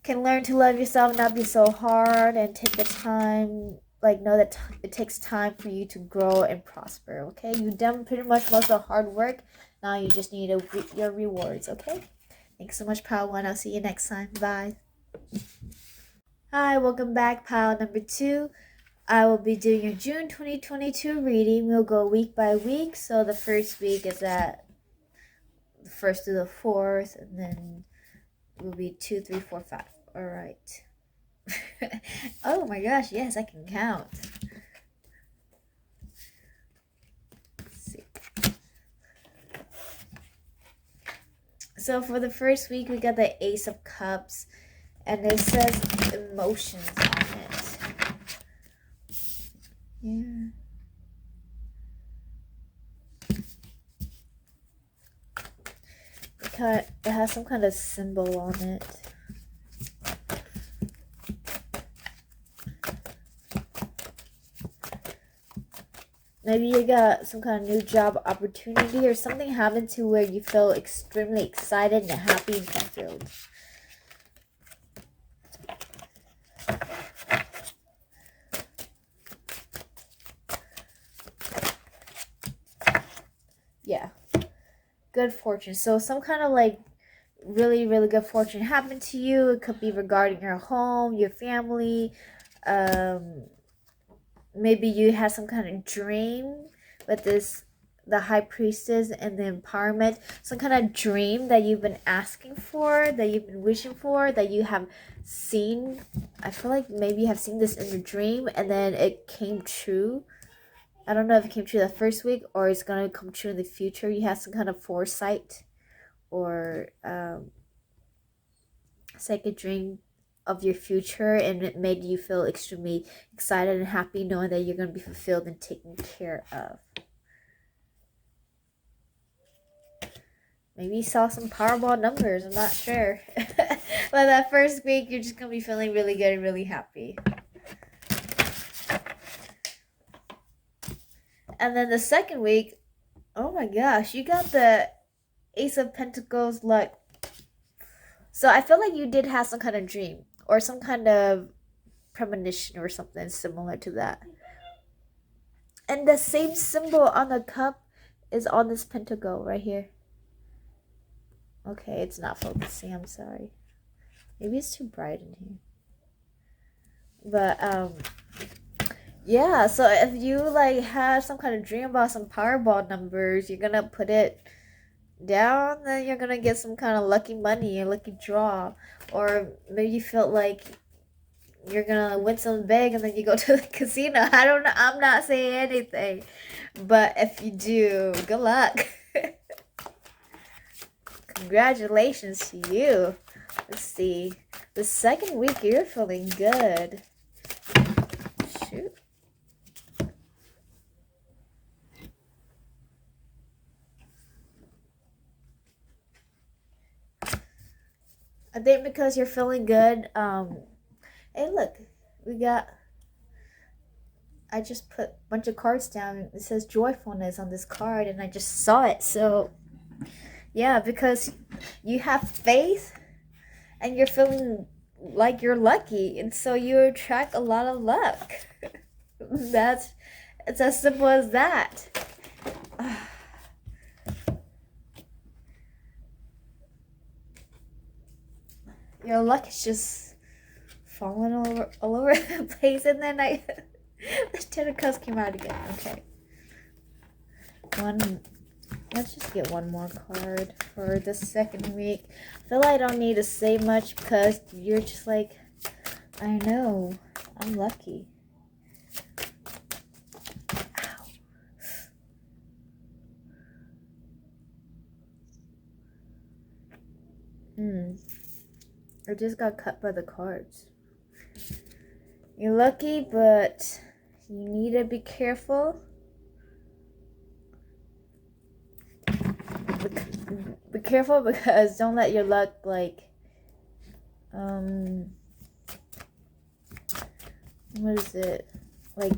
A: can learn to love yourself, not be so hard, and take the time, like know that it takes time for you to grow and prosper. Okay, you've done pretty much most of the hard work. Now you just need your rewards. Okay, thanks so much, pile 1. I'll see you next time. Bye. Hi, welcome back, pile number 2. I will be doing your June 2022 reading. We'll go week by week. So the first week is at the 1st to the 4th, and then will be 2, 3, 4, 5. All right. Oh my gosh, yes, I can count. Let's see. So for the first week, we got the Ace of Cups, and it says emotions on it. Yeah. It has some kind of symbol on it. Maybe you got some kind of new job opportunity or something happened to where you feel extremely excited and happy and fulfilled. Yeah. Good fortune. So some kind of like really, really good fortune happened to you. It could be regarding your home, your family, maybe you had some kind of dream with the high priestess and the empowerment, some kind of dream that you've been asking for, that you've been wishing for, that you have seen. I feel like maybe you have seen this in your dream and then it came true. I don't know if it came true the first week or it's gonna come true in the future. You have some kind of foresight or second dream of your future, and it made you feel extremely excited and happy knowing that you're going to be fulfilled and taken care of. Maybe you saw some Powerball numbers, I'm not sure. But that first week, you're just going to be feeling really good and really happy. And then the second week, oh my gosh, you got the Ace of Pentacles luck. So I feel like you did have some kind of dream or some kind of premonition or something similar to that. And the same symbol on the cup is on this pentacle right here. Okay, it's not focusing, I'm sorry. Maybe it's too bright in here. But yeah, so if you like have some kind of dream about some Powerball numbers, you're gonna put it down, then you're gonna get some kind of lucky money, a lucky draw. Or maybe you felt like you're gonna win some big and then you go to the casino. I don't know, I'm not saying anything, but if you do, good luck. Congratulations to you. Let's see, the second week you're feeling good. Shoot. I think because you're feeling good, hey look, I just put a bunch of cards down. It says joyfulness on this card and I just saw it. So yeah, because you have faith and you're feeling like you're lucky, and so you attract a lot of luck. It's as simple as that. Your luck is just falling all over the place, and then the Ten of Cups came out again. Okay. Let's just get one more card for the second week. I feel like I don't need to say much because you're just like, I know, I'm lucky. Ow. I just got cut by the cards. You're lucky, but you need to be careful be careful, because don't let your luck like what is it, like,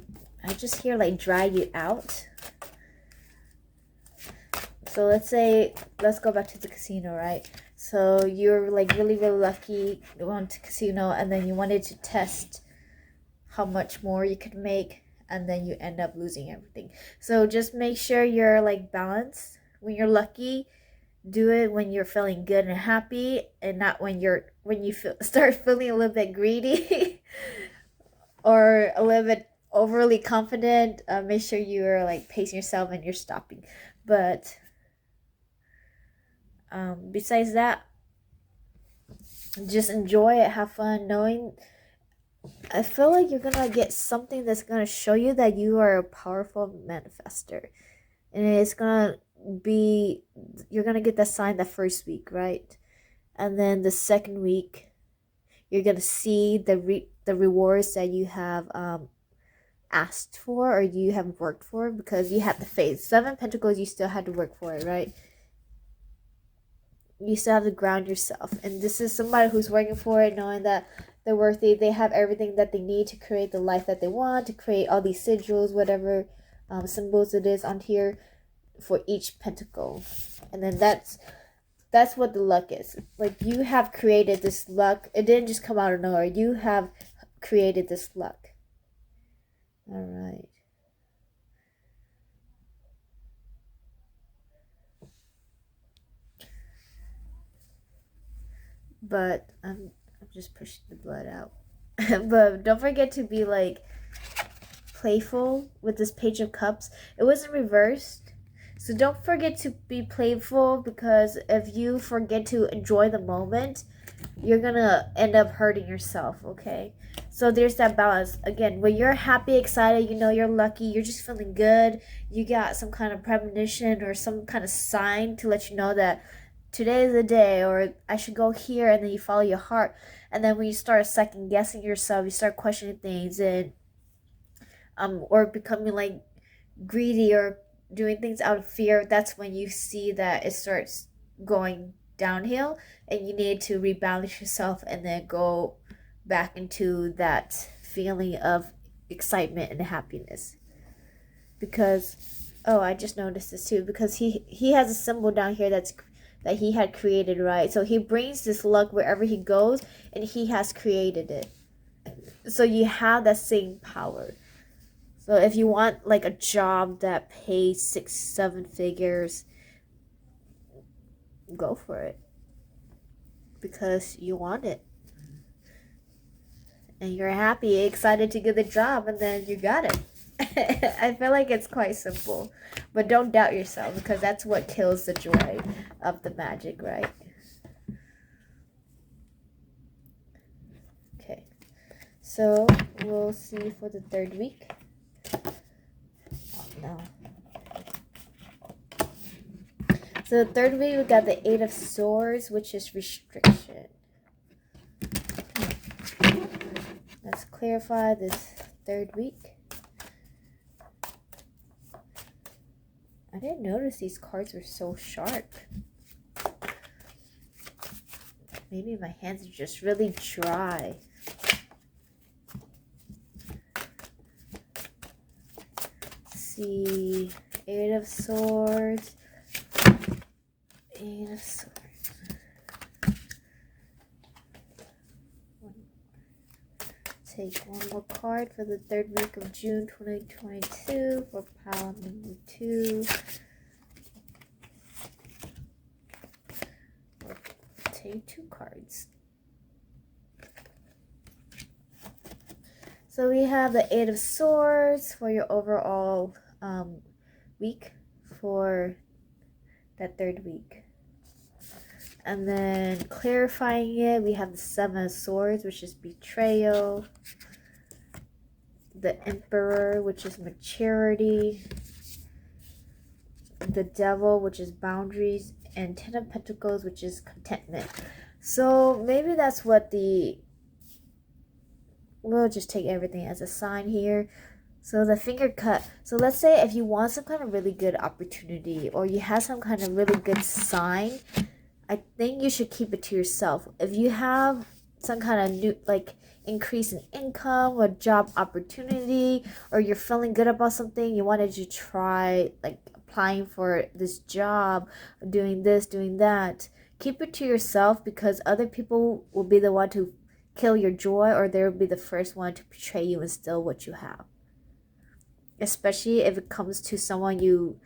A: I just hear like drag you out. So let's go back to the casino, right? So you're like really lucky, you went to casino, and then you wanted to test how much more you could make, and then you end up losing everything. So just make sure you're like balanced. When you're lucky, do it when you're feeling good and happy, and not when you start feeling a little bit greedy or a little bit overly confident. Make sure you're like pacing yourself and you're stopping. But besides that, just enjoy it, have fun, knowing I feel like you're gonna get something that's gonna show you that you are a powerful manifester, and it's gonna be, you're gonna get that sign the first week, right? And then the second week, you're gonna see the rewards that you have asked for, or you have worked for, because you had the faith. 7 Pentacles, you still had to work for it, right? You still have to ground yourself, and this is somebody who's working for it, knowing that they're worthy. They have everything that they need to create the life that they want, to create all these sigils, whatever symbols it is on here for each pentacle. And then that's what the luck is. Like, you have created this luck. It didn't just come out of nowhere. You have created this luck. All right. But I'm just pushing the blood out. But don't forget to be like playful with this Page of Cups. It wasn't reversed, so don't forget to be playful, because if you forget to enjoy the moment, you're gonna end up hurting yourself. Okay, so there's that balance. Again, when you're happy, excited, you know you're lucky, you're just feeling good, you got some kind of premonition or some kind of sign to let you know that today is the day, or I should go here, and then you follow your heart. And then when you start second guessing yourself, you start questioning things, and or becoming like greedy or doing things out of fear, that's when you see that it starts going downhill, and you need to rebalance yourself and then go back into that feeling of excitement and happiness. Because I just noticed this too, because he has a symbol down here that he had created, right? So he brings this luck wherever he goes, and he has created it. So you have that same power. So if you want like a job that pays 6-7 figures, go for it, because you want it, and you're happy, excited to get the job, and then you got it. I feel like it's quite simple, but don't doubt yourself, because that's what kills the joy of the magic, right? Okay, so we'll see for the third week. No. So the third week, we got the 8 of Swords, which is restriction. Let's clarify this third week. I didn't notice these cards were so sharp. Maybe my hands are just really dry. Let's see, 8 of Swords. 8 of Swords. Take one more card for the third week of June 2022 for pile number 2. Take 2 cards. So we have the 8 of Swords for your overall week for that third week. And then clarifying it, we have the 7 of Swords, which is betrayal. The Emperor, which is maturity. The Devil, which is boundaries. And 10 of Pentacles, which is contentment. So maybe that's what we'll just take everything as a sign here. So the finger cut. So let's say if you want some kind of really good opportunity or you have some kind of really good sign, I think you should keep it to yourself. If you have some kind of new like increase in income or job opportunity, or you're feeling good about something, you wanted to try like applying for this job, doing this, doing that, keep it to yourself, because other people will be the one to kill your joy, or they will be the first one to betray you and steal what you have. Especially if it comes to someone you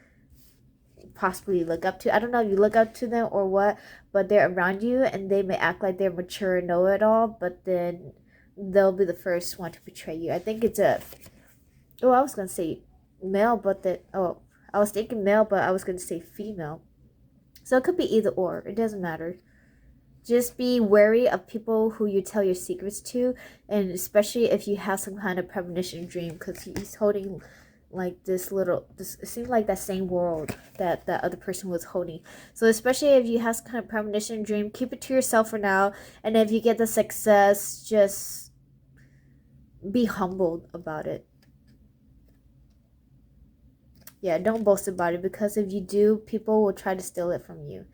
A: possibly look up to. I don't know if you look up to them or what, but they're around you and they may act like they're mature and know it all, but then they'll be the first one to betray you. I think it's a I was gonna say male, but I was thinking male, but I was gonna say female. So it could be either or. It doesn't matter. Just be wary of people who you tell your secrets to, and especially if you have some kind of premonition dream, because he's holding like this it seems like that same world that the other person was holding. So especially if you have some kind of premonition dream, keep it to yourself for now, and if you get the success, just be humbled about it. Yeah, don't boast about it, because if you do, people will try to steal it from you.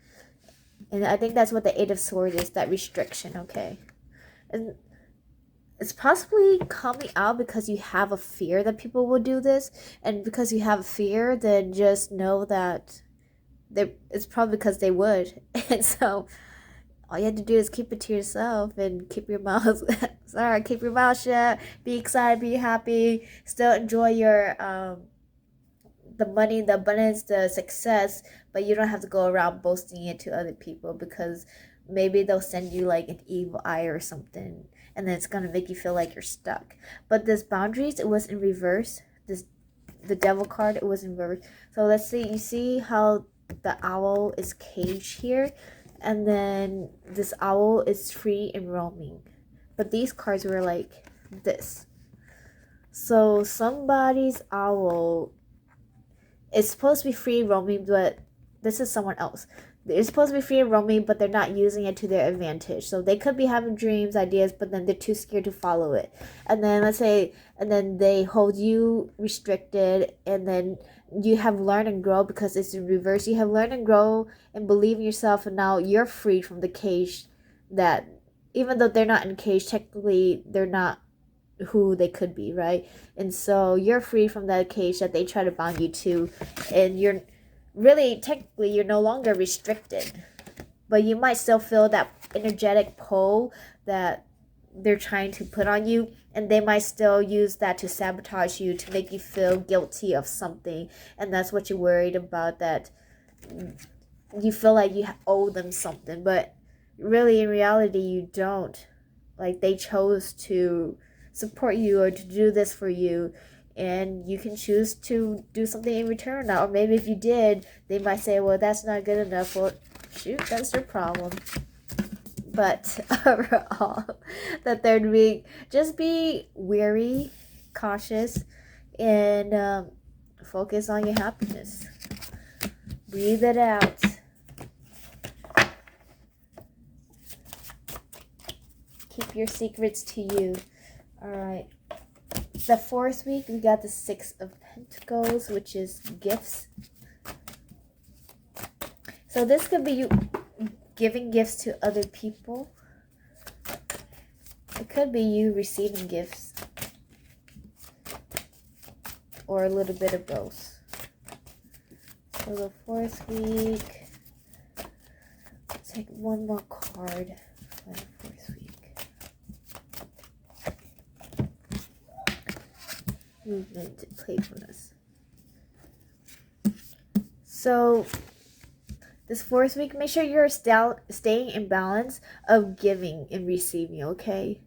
A: And I think that's what the Eight of Swords is, that restriction, okay? And it's possibly coming out because you have a fear that people will do this. And because you have a fear, then just know that it's probably because they would. And so all you have to do is keep it to yourself and keep your mouth keep your mouth shut, be excited, be happy, still enjoy your the money, the abundance, the success, but you don't have to go around boasting it to other people, because maybe they'll send you like an evil eye or something, and then it's gonna make you feel like you're stuck. But this boundaries, it was in reverse. The devil card, it was in reverse. So let's see, you see how the owl is caged here, and then this owl is free and roaming. But these cards were like this. So somebody's owl is supposed to be free roaming, but this is someone else. They're supposed to be free and roaming, but they're not using it to their advantage. So they could be having dreams, ideas, but then they're too scared to follow it. And then and then they hold you restricted, and then you have learned and grow, because it's in reverse. You have learned and grow and believe in yourself, and now you're freed from the cage that, even though they're not in cage, technically they're not who they could be, right? And so you're free from that cage that they try to bound you to, and you're really, technically, you're no longer restricted, but you might still feel that energetic pull that they're trying to put on you, and they might still use that to sabotage you, to make you feel guilty of something, and that's what you're worried about, that you feel like you owe them something, but really in reality you don't. Like, they chose to support you or to do this for you, and you can choose to do something in return now. Or maybe if you did, they might say, well, that's not good enough. Well, shoot, that's your problem. But overall, the third week, just be wary, cautious, and focus on your happiness. Breathe it out. Keep your secrets to you. Alright. The fourth week, we got the Six of Pentacles, which is gifts. So this could be you giving gifts to other people. It could be you receiving gifts. Or a little bit of both. So the fourth week, let's take one more card for the fourth week. Movement and playfulness. So this fourth week, make sure you're staying in balance of giving and receiving, okay?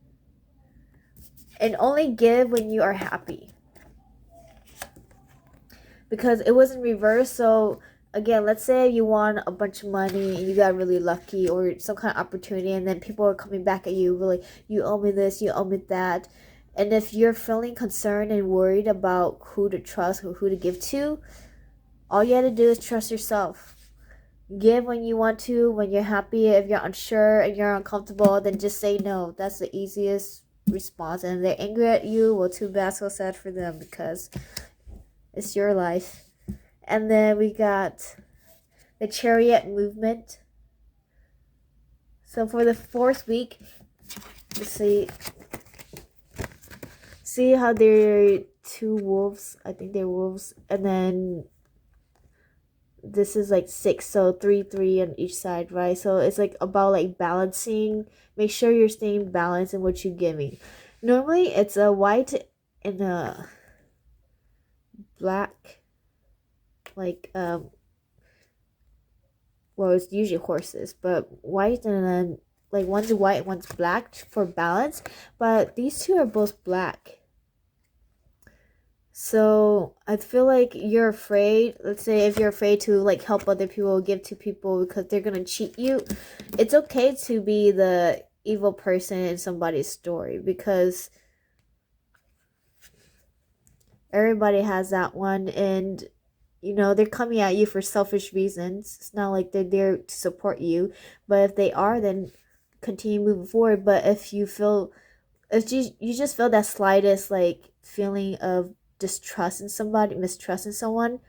A: And only give when you are happy, because it was in reverse. So again, let's say you won a bunch of money and you got really lucky, or some kind of opportunity, and then people are coming back at you really, you owe me this, you owe me that. And if you're feeling concerned and worried about who to trust or who to give to, all you have to do is trust yourself. Give when you want to, when you're happy. If you're unsure and you're uncomfortable, then just say no. That's the easiest response, and they're angry at you. Well, too bad, so sad for them, because it's your life. And then we got the chariot movement. So for the 4th week, see how there are 2 wolves. I think they're wolves, and then this is like 6, so 3 on each side, right? So it's like about like balancing. Make sure you're staying balanced in what you're giving. Normally it's a white and a black, like well, it's usually horses, but white, and then like one's white, one's black for balance, but these 2 are both black. So I feel like you're afraid. Let's say if you're afraid to like help other people, give to people because they're gonna cheat you, it's okay to be the evil person in somebody's story, because everybody has that one, and they're coming at you for selfish reasons. It's not like they're there to support you, but if they are, then continue moving forward. But if you just feel that slightest like feeling of mistrust in someone,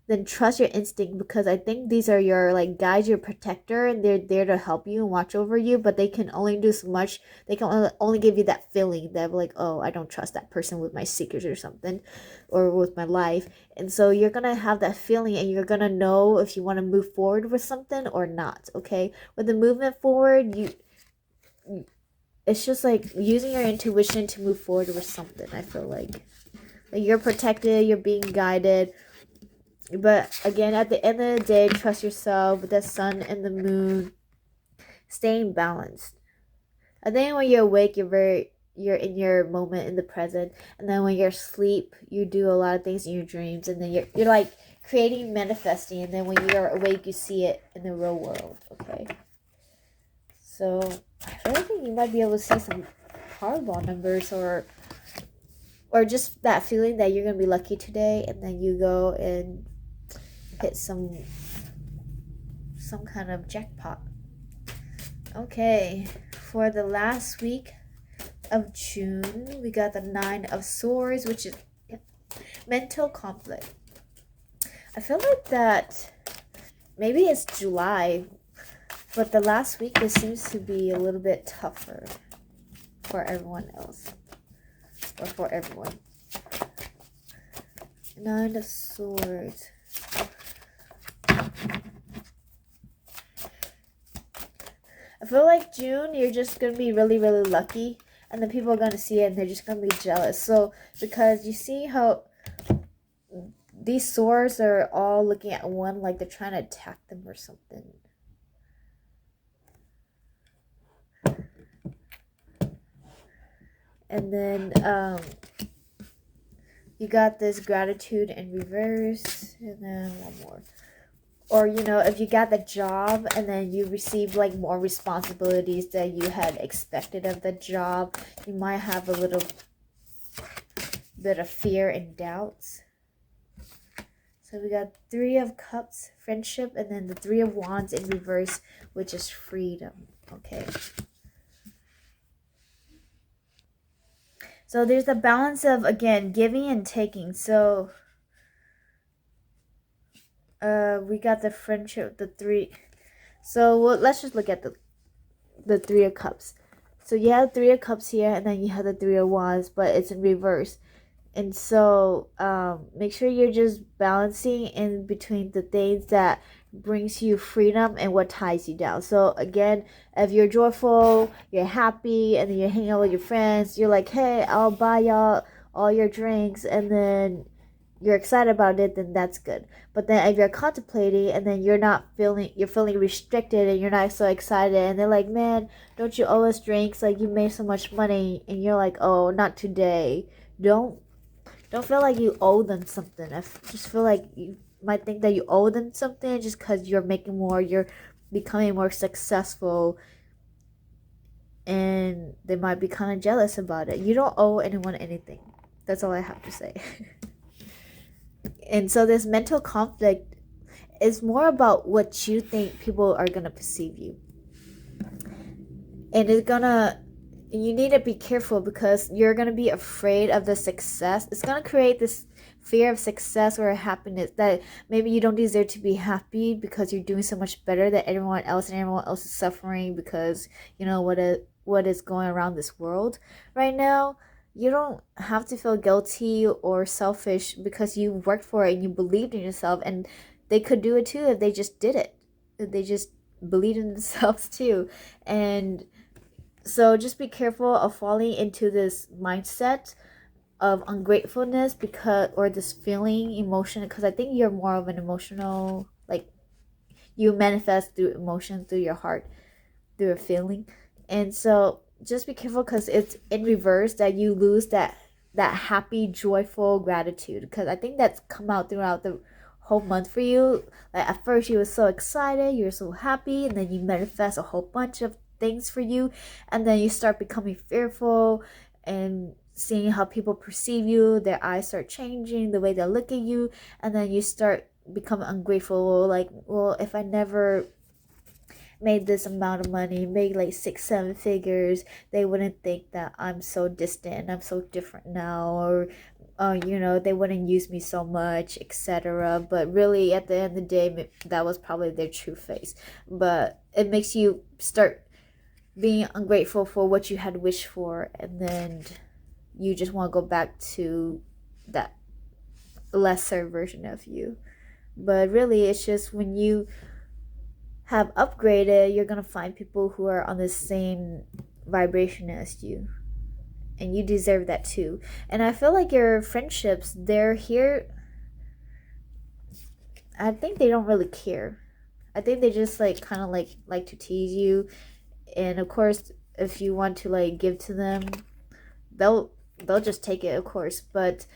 A: then trust your instinct, because I think these are your like guides, your protector, and they're there to help you and watch over you, but they can only do so much. They can only give you that feeling that like, oh, I don't trust that person with my secrets or something, or with my life. And so you're gonna have that feeling, and you're gonna know if you want to move forward with something or not. Okay, with the movement forward, it's just like using your intuition to move forward with something. I feel like you're protected, you're being guided. But again, at the end of the day, trust yourself with the sun and the moon, staying balanced. I think when you're awake, you're in your moment in the present, and then when you're asleep, you do a lot of things in your dreams, and then you're like creating, manifesting, and then when you're awake, you see it in the real world. Okay. So I really think you might be able to see some Powerball numbers, or just that feeling that you're gonna be lucky today, and then you go and hit some kind of jackpot. Okay, for the last week of June, we got the 9 of Swords, which is mental conflict. I feel like that maybe it's July, but the last week it seems to be a little bit tougher for everyone else, or for everyone. 9 of Swords. I feel like June, you're just going to be really, really lucky, and then people are going to see it, and they're just going to be jealous. So, because you see how these swords are all looking at one, like they're trying to attack them or something. And then, you got this gratitude in reverse, and then one more. Or, if you got the job and then you receive like more responsibilities that you had expected of the job, you might have a little bit of fear and doubts. So we got 3 of Cups, friendship, and then the 3 of Wands in reverse, which is freedom. Okay. So there's the balance of, again, giving and taking. So we got the friendship, the 3. So let's just look at the 3 of Cups. So you have 3 of Cups here, and then you have the 3 of Wands, but it's in reverse. And so make sure you're just balancing in between the things that brings you freedom and what ties you down. So again, if you're joyful, you're happy, and then you're hanging out with your friends, you're like, hey, I'll buy y'all all your drinks, and then you're excited about it, then that's good. But then if you're contemplating, and then you're feeling restricted, and you're not so excited, and they're like, man, don't you owe us drinks? Like, you made so much money, and you're like, oh, not today. Don't feel like you owe them something. I just feel like you might think that you owe them something just because you're making more, you're becoming more successful, and they might be kind of jealous about it. You don't owe anyone anything. That's all I have to say. And so this mental conflict is more about what you think people are going to perceive you. And it's going to you need to be careful because you're going to be afraid of the success. It's going to create this fear of success or happiness that maybe you don't deserve to be happy because you're doing so much better than everyone else, and everyone else is suffering because you know what is going around this world right now. You don't have to feel guilty or selfish because you worked for it and you believed in yourself, and they could do it too if they just did it. If they just believed in themselves too. And so just be careful of falling into this mindset of ungratefulness because, or this feeling emotion, because I think you're more of an emotional, like, you manifest through emotion, through your heart, through a feeling. And so just be careful because it's in reverse that you lose that happy, joyful gratitude, because I think that's come out throughout the whole month for you. Like at first you were so excited, you were so happy, and then you manifest a whole bunch of things for you, and then you start becoming fearful and seeing how people perceive you, their eyes start changing, the way they look at you, and then you start becoming ungrateful, like, well, if I never made this amount of money, made like 6 7 figures, they wouldn't think that I'm so distant, I'm so different now, or you know, they wouldn't use me so much, etc. But really at the end of the day, that was probably their true face. But it makes you start being ungrateful for what you had wished for, and then you just want to go back to that lesser version of you. But really it's just when you have upgraded, you're gonna find people who are on the same vibration as you, and you deserve that too. And I feel like your friendships, they're here, I think they don't really care. I think they just like kind of like to tease you, and of course if you want to like give to them, they'll just take it, of course. But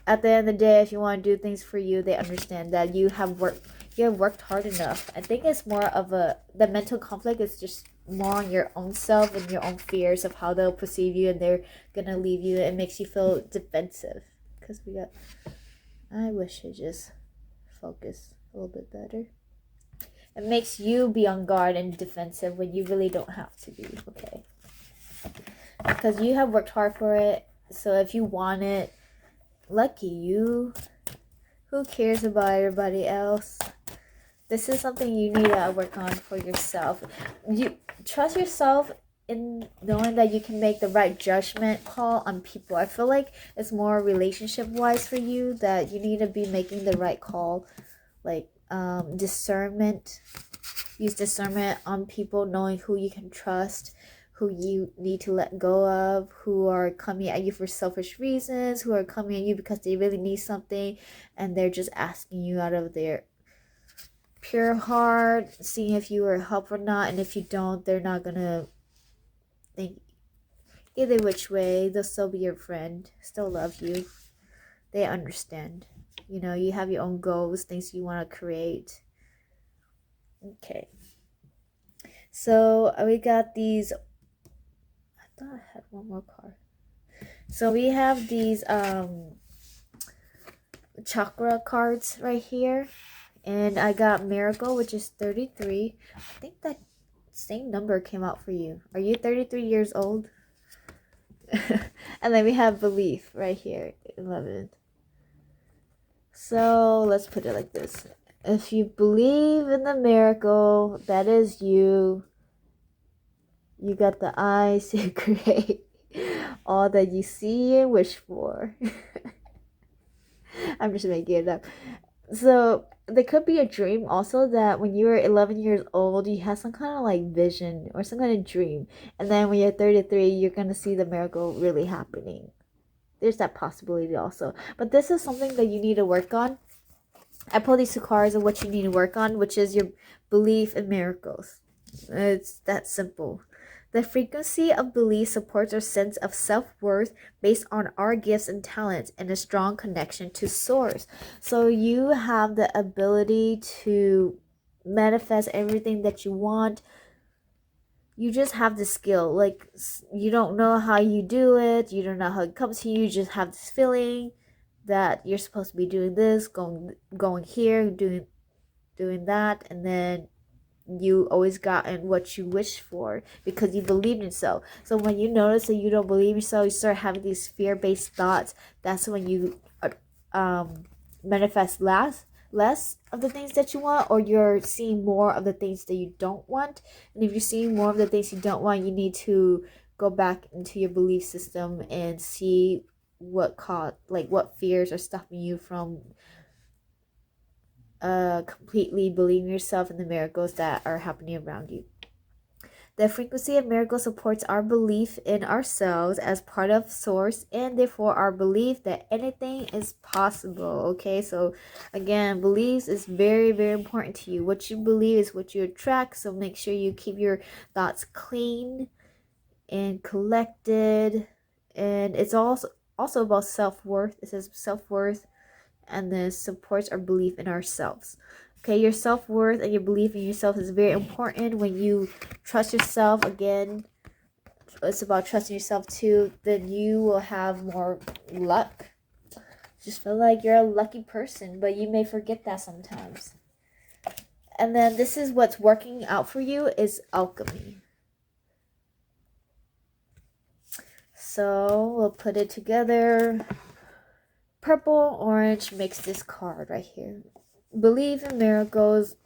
A: at the end of the day, if you want to do things for you, they understand that you have worked hard enough. I think it's more of the mental conflict is just more on your own self and your own fears of how they'll perceive you, and they're gonna leave you. It makes you feel defensive because I wish I just focus a little bit better. It makes you be on guard and defensive when you really don't have to be, okay? Because you have worked hard for it. So if you want it, lucky you. Who cares about everybody else? This is something you need to work on for yourself. You trust yourself in knowing that you can make the right judgment call on people. I feel like it's more relationship wise for you, that you need to be making the right call, like discernment. Use discernment on people, knowing who you can trust, who you need to let go of, who are coming at you for selfish reasons, who are coming at you because they really need something and they're just asking you out of their pure heart, seeing if you are help or not. And if you don't, they're not gonna think either which way. They'll still be your friend, still love you. They understand. You know, you have your own goals, things you want to create. Okay. So we got these. I thought I had one more card. So we have these chakra cards right here. And I got Miracle, which is 33. I think that same number came out for you. Are you 33 years old? And then we have Belief right here, 11. So let's put it like this. If you believe in the miracle, that is you. You got the eyes to create all that you see and wish for. I'm just making it up. So there could be a dream also that when you were 11 years old, you had some kind of like vision or some kind of dream. And then when you're 33, you're going to see the miracle really happening. There's that possibility also. But this is something that you need to work on. I pulled these two cards of what you need to work on, which is your belief in miracles. It's that simple. The frequency of belief supports our sense of self-worth based on our gifts and talents and a strong connection to source. So you have the ability to manifest everything that you want. You just have the skill. Like, you don't know how you do it. You don't know how it comes to you. You just have this feeling that you're supposed to be doing this, going here, doing that, and then you always gotten what you wished for because you believed in yourself. So when you notice that you don't believe in yourself, you start having these fear-based thoughts. That's when you manifest less of the things that you want, or you're seeing more of the things that you don't want. And if you're seeing more of the things you don't want, you need to go back into your belief system and see what fears are stopping you from completely believing yourself in the miracles that are happening around you. The frequency of miracles supports our belief in ourselves as part of source, and therefore our belief that anything is possible. Okay, so again, beliefs is very, very important to you. What you believe is what you attract, so make sure you keep your thoughts clean and collected. And it's also about self-worth. It says self-worth, and this supports our belief in ourselves. Okay, your self-worth and your belief in yourself is very important. When you trust yourself, again, it's about trusting yourself too, then you will have more luck. Just feel like you're a lucky person, but you may forget that sometimes. And then this is what's working out for you is alchemy. So we'll put it together. Purple, orange makes this card right here. Believe in miracles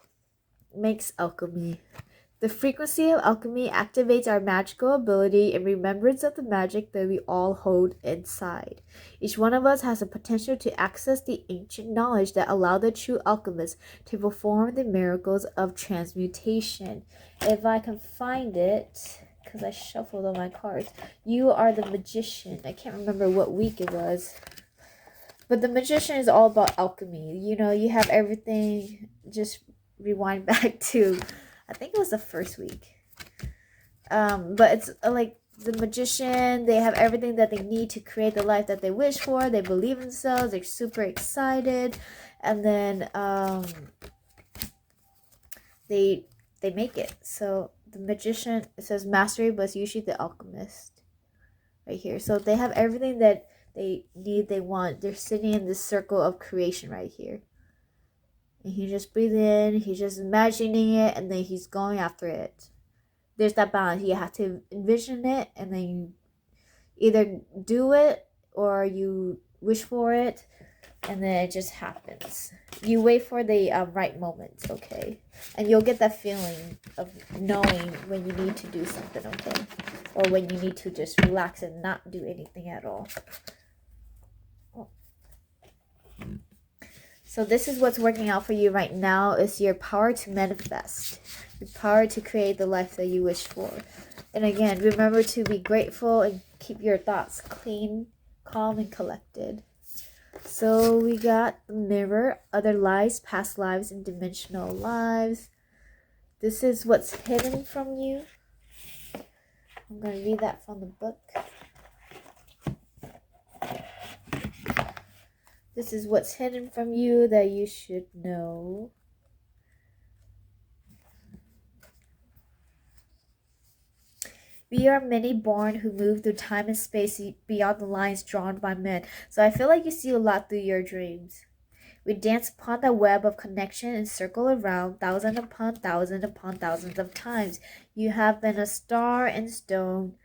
A: makes alchemy. The frequency of alchemy activates our magical ability in remembrance of the magic that we all hold inside. Each one of us has the potential to access the ancient knowledge that allowed the true alchemist to perform the miracles of transmutation. If I can find it, because I shuffled all my cards. You are the magician. I can't remember what week it was. But the magician is all about alchemy. You know, you have everything. Just rewind back to, I think it was the first week. But it's like the magician, they have everything that they need to create the life that they wish for. They believe in themselves. They're super excited. And then they make it. So the magician, it says mastery, but it's usually the alchemist right here. So they have everything that they need, they want. They're sitting in this circle of creation right here. And he's just breathing in, he's just imagining it, and then he's going after it. There's that balance. You have to envision it, and then you either do it or you wish for it, and then it just happens. You wait for the right moment, okay? And you'll get that feeling of knowing when you need to do something, okay? Or when you need to just relax and not do anything at all. So this is what's working out for you right now, is your power to manifest. Your power to create the life that you wish for. And again, remember to be grateful and keep your thoughts clean, calm, and collected. So we got the mirror, other lives, past lives, and dimensional lives. This is what's hidden from you. I'm going to read that from the book. This is what's hidden from you that you should know. We are many born who move through time and space beyond the lines drawn by men. So I feel like you see a lot through your dreams. We dance upon the web of connection and circle around thousand upon thousands of times. You have been a star and stone,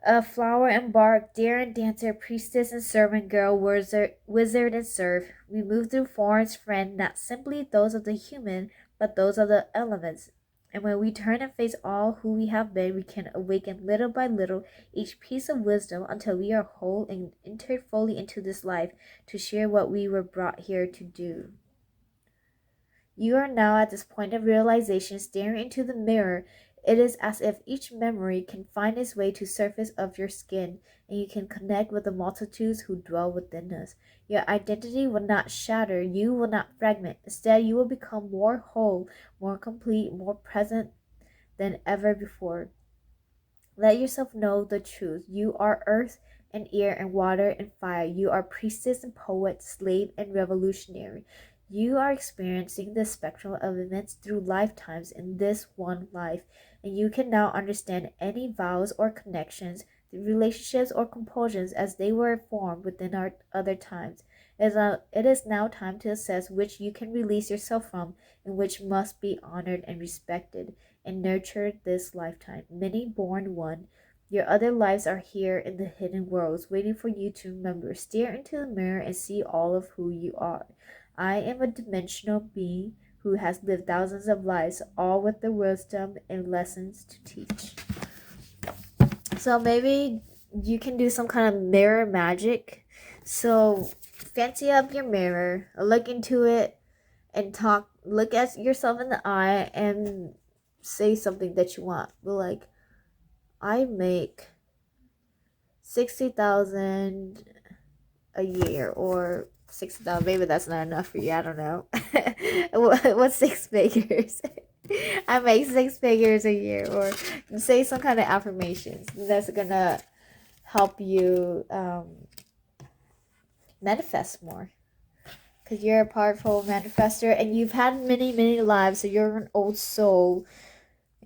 A: a flower and bark, deer and dancer, priestess and servant girl, wizard and serf. We move through forms, friend, not simply those of the human, but those of the elements. And when we turn and face all who we have been, we can awaken little by little each piece of wisdom until we are whole and entered fully into this life to share what we were brought here to do. You are now at this point of realization, staring into the mirror. It is as if each memory can find its way to the surface of your skin, and you can connect with the multitudes who dwell within us. Your identity will not shatter, you will not fragment. Instead, you will become more whole, more complete, more present than ever before. Let yourself know the truth. You are earth and air and water and fire. You are priestess and poet, slave and revolutionary. You are experiencing the spectrum of events through lifetimes in this one life, and you can now understand any vows or connections, the relationships or compulsions as they were formed within our other times. It is now time to assess which you can release yourself from and which must be honored and respected and nurtured this lifetime. Many born one, your other lives are here in the hidden worlds, waiting for you to remember. Stare into the mirror and see all of who you are. I am a dimensional being who has lived thousands of lives, all with the wisdom and lessons to teach. So maybe you can do some kind of mirror magic. So fancy up your mirror, look into it, and look at yourself in the eye and say something that you want. But like, I make 60,000 a year, or 60,000. Maybe that's not enough for you. I don't know. What's six figures? I make six figures a year, or say some kind of affirmations that's gonna help you manifest more. Because you're a powerful manifester and you've had many lives, so you're an old soul.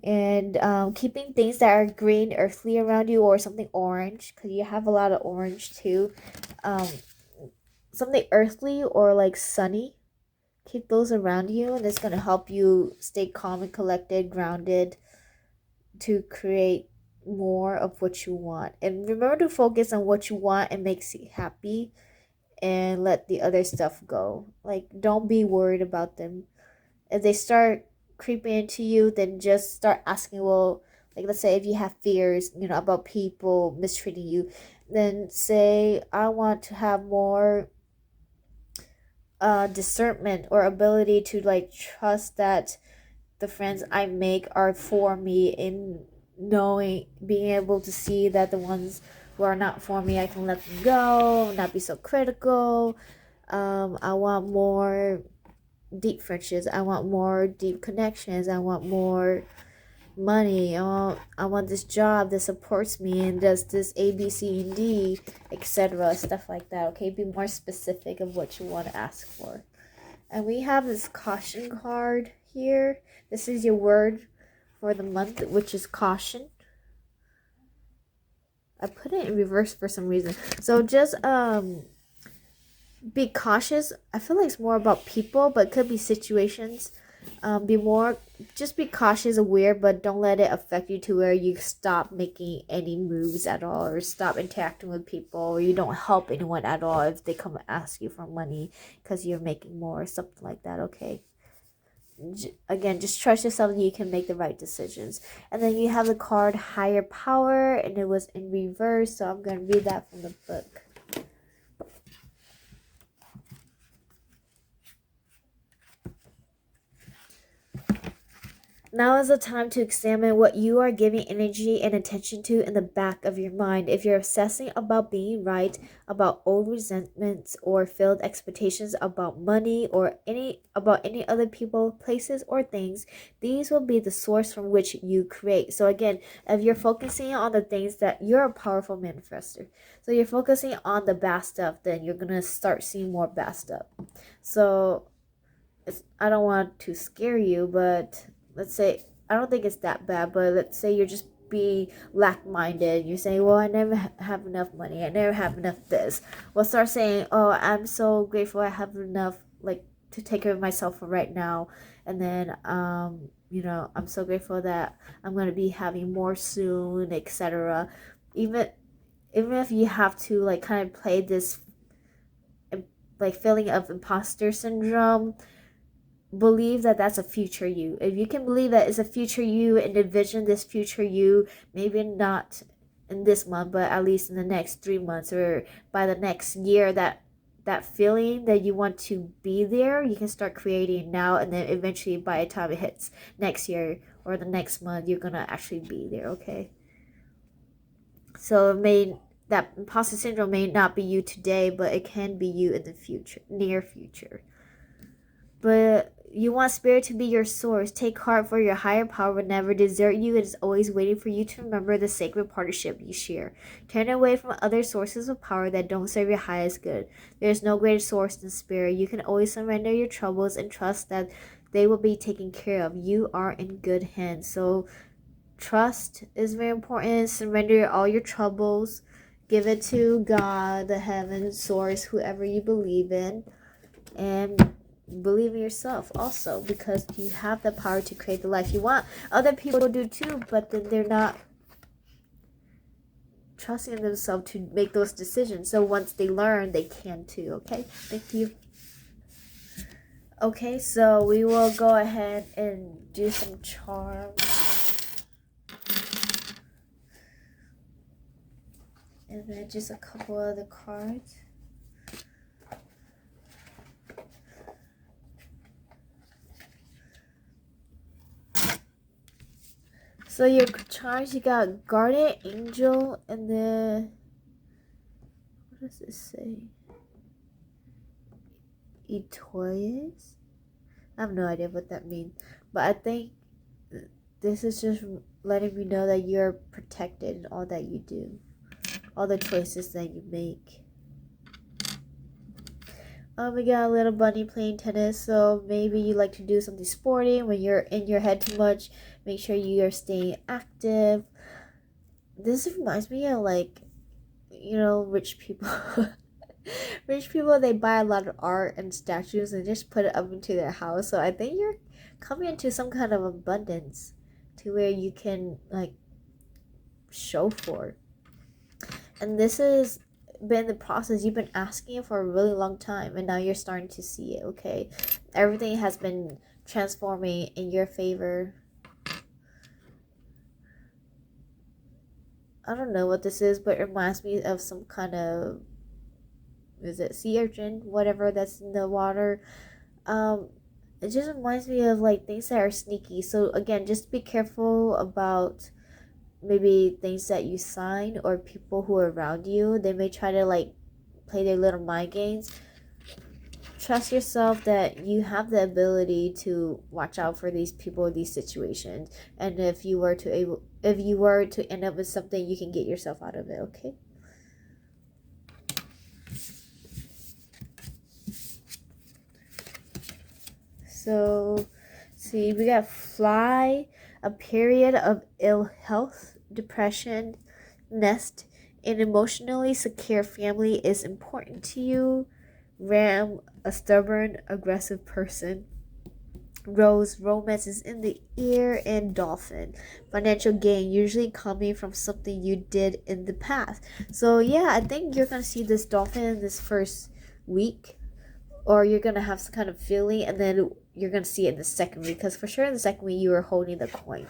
A: And keeping things that are green, earthly around you, or something orange, because you have a lot of orange too. Something earthly or like sunny, keep those around you, and it's going to help you stay calm and collected, grounded, to create more of what you want. And remember to focus on what you want and makes you happy, and let the other stuff go. Like, don't be worried about them. If they start creeping into you, then just start asking, well, like, let's say if you have fears, about people mistreating you, then say, I want to have more discernment or ability to like trust that the friends I make are for me, in knowing, being able to see that the ones who are not for me, I can let them go, not be so critical. I want more deep friendships. I want more deep connections. I want more money. I want this job that supports me and does this A, B, C, and D, etc. Stuff like that. Okay, be more specific of what you want to ask for. And we have this caution card here. This is your word for the month, which is caution. I put it in reverse for some reason. So just be cautious. I feel like it's more about people, but it could be situations. Just be cautious, aware, but don't let it affect you to where you stop making any moves at all, or stop interacting with people, or you don't help anyone at all if they come and ask you for money because you're making more, something like that. Okay. Again, just trust yourself that you can make the right decisions. And then you have the card Higher Power, and it was in reverse, so I'm going to read that from the book. Now is the time to examine what you are giving energy and attention to in the back of your mind. If you're obsessing about being right, about old resentments or failed expectations about money, or any other people, places, or things, these will be the source from which you create. So again, if you're focusing on the things that you're a powerful manifester, so you're focusing on the bad stuff, then you're gonna start seeing more bad stuff. So I don't want to scare you, but let's say, I don't think it's that bad, but let's say you're just being lack-minded. You're saying, well, I never have enough money. I never have enough this. Well, start saying, oh, I'm so grateful I have enough, like, to take care of myself for right now. And then, I'm so grateful that I'm going to be having more soon, etc. Even if you have to, like, kind of play this, like, feeling of imposter syndrome, believe that that's a future you. If you can believe that it's a future you and envision this future you, maybe not in this month, but at least in the next 3 months or by the next year, that feeling that you want to be there, you can start creating now, and then eventually by the time it hits next year or the next month, you're gonna actually be there. Okay, so that imposter syndrome may not be you today, but it can be you in the future, near future. But you want spirit to be your source. Take heart, for your higher power will never desert you. It is always waiting for you to remember the sacred partnership you share. Turn away from other sources of power that don't serve your highest good. There is no greater source than spirit. You can always surrender your troubles and trust that they will be taken care of. You are in good hands. So trust is very important. Surrender all your troubles. give it to God, the heaven, source, whoever you believe in, and believe in yourself also, because you have the power to create the life you want. Other people do too, but then they're not trusting in themselves to make those decisions. So once they learn, they can too. Okay, thank you. Okay, so we will go ahead and do some charms. And then just a couple other cards. So your charms, you got Guardian Angel, and then what does it say? Etoyes? I have no idea what that means, but I think this is just letting me know that you're protected in all that you do, all the choices that you make. We got a little bunny playing tennis, so maybe you like to do something sporty. When you're in your head too much, make sure you are staying active. This reminds me of, like, you know, rich people. Rich people, they buy a lot of art and statues and just put it up into their house. So I think you're coming into some kind of abundance to where you can, like, show for. And this is been the process you've been asking for a really long time, and now you're starting to see it. Okay, everything has been transforming in your favor. I don't know what this is, but it reminds me of some kind of, is it sea urchin, whatever that's in the water. It just reminds me of, like, things that are sneaky. So again, just be careful about maybe things that you sign or people who are around you. They may try to, like, play their little mind games. Trust yourself that you have the ability to watch out for these people, these situations, and if you were to end up with something, you can get yourself out of it. Okay. So, see, we got fly, a period of ill health, depression, nest, an emotionally secure family is important to you. Ram, a stubborn, aggressive person. Rose, romance is in the air, and dolphin, financial gain, usually coming from something you did in the past. So yeah, I think you're gonna see this dolphin this first week, or you're gonna have some kind of feeling, and then you're gonna see it in the second week, because for sure in the second week you were holding the coin.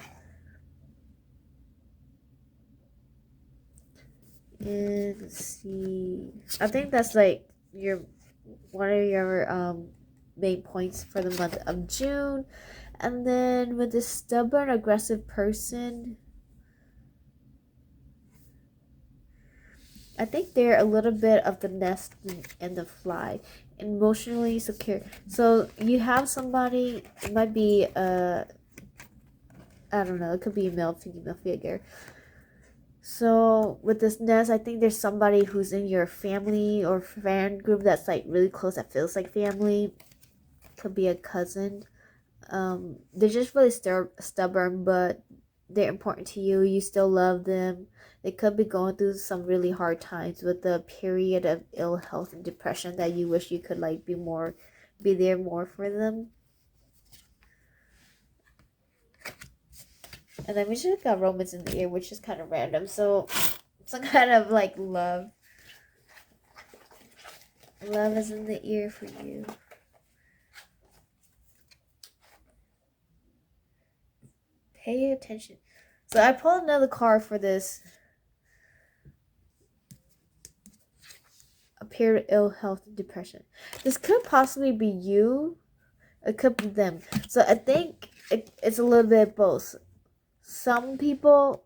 A: And let's see, I think that's like your one of your main points for the month of June. And then with this stubborn, aggressive person, I think they're a little bit of the nest and the fly. Emotionally secure. So you have somebody, it might be I don't know, it could be a male, female figure. So with this nest, I think there's somebody who's in your family or friend group that's, like, really close, that feels like family. Could be a cousin. They're just really stubborn, but they're important to you. You still love them. They could be going through some really hard times with the period of ill health and depression that you wish you could, like, be there more for them. And then we just got romance in the air, which is kind of random. So some kind of, like, love. Love is in the air for you. Pay attention. So I pulled another card for this. A period of ill health and depression. This could possibly be you. It could be them. So I think it's a little bit both. Some people,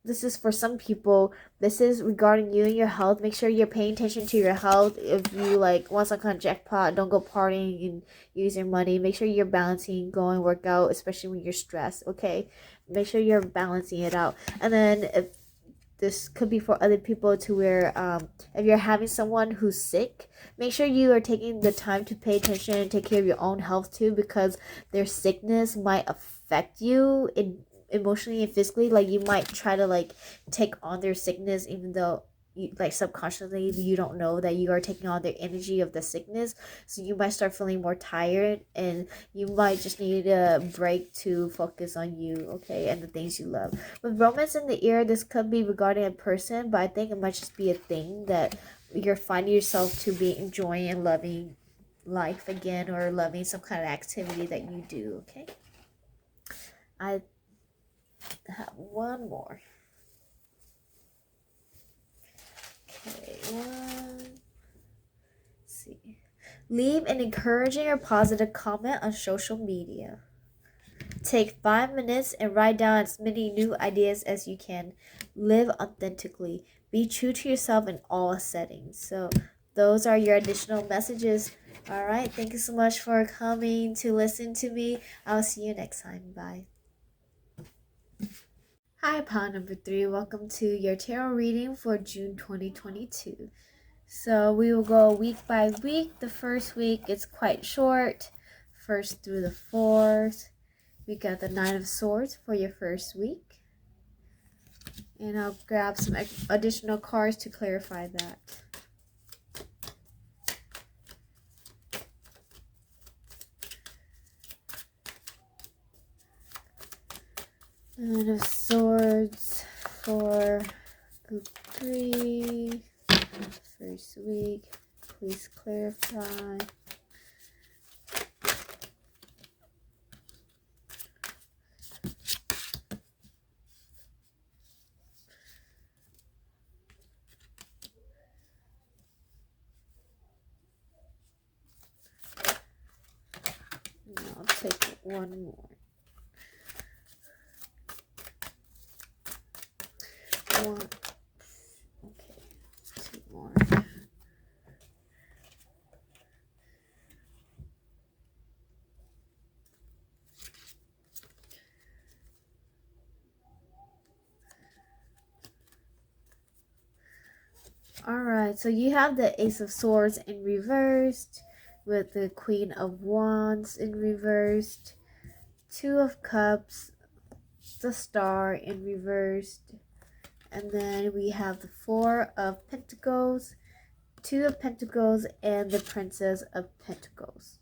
A: this is for some people, this is regarding you and your health. Make sure you're paying attention to your health. If you, like, want some kind of jackpot, don't go partying and use your money. Make sure you're balancing, going work out, especially when you're stressed. Okay, make sure you're balancing it out. And then if this could be for other people, to where if you're having someone who's sick, make sure you are taking the time to pay attention and take care of your own health too, because their sickness might affect you emotionally and physically. Like, you might try to, like, take on their sickness, even though like subconsciously you don't know that you are taking on the energy of the sickness, so you might start feeling more tired, and you might just need a break to focus on you, okay, and the things you love. With romance in the ear, this could be regarding a person, but I think it might just be a thing that you're finding yourself to be enjoying and loving life again, or loving some kind of activity that you do, okay. I have one more. Okay, let's see. Leave an encouraging or positive comment on social media. Take 5 minutes and write down as many new ideas as you can. Live authentically. Be true to yourself in all settings. So, those are your additional messages. All right. Thank you so much for coming to listen to me. I'll see you next time. Bye. Hi, pile number 3. Welcome to your tarot reading for June 2022. So we will go week by week. The first week is quite short, 1st through the 4th. We got the 9 of Swords for your first week. And I'll grab some additional cards to clarify that. Nine of Swords for group 3. First week. Please clarify. I'll take one more. Okay, 2 more. Alright, so you have the Ace of Swords in reversed, with the Queen of Wands in reversed, 2 of Cups, the Star in reversed, and then we have the 4 of Pentacles, 2 of Pentacles, and the Princess of Pentacles.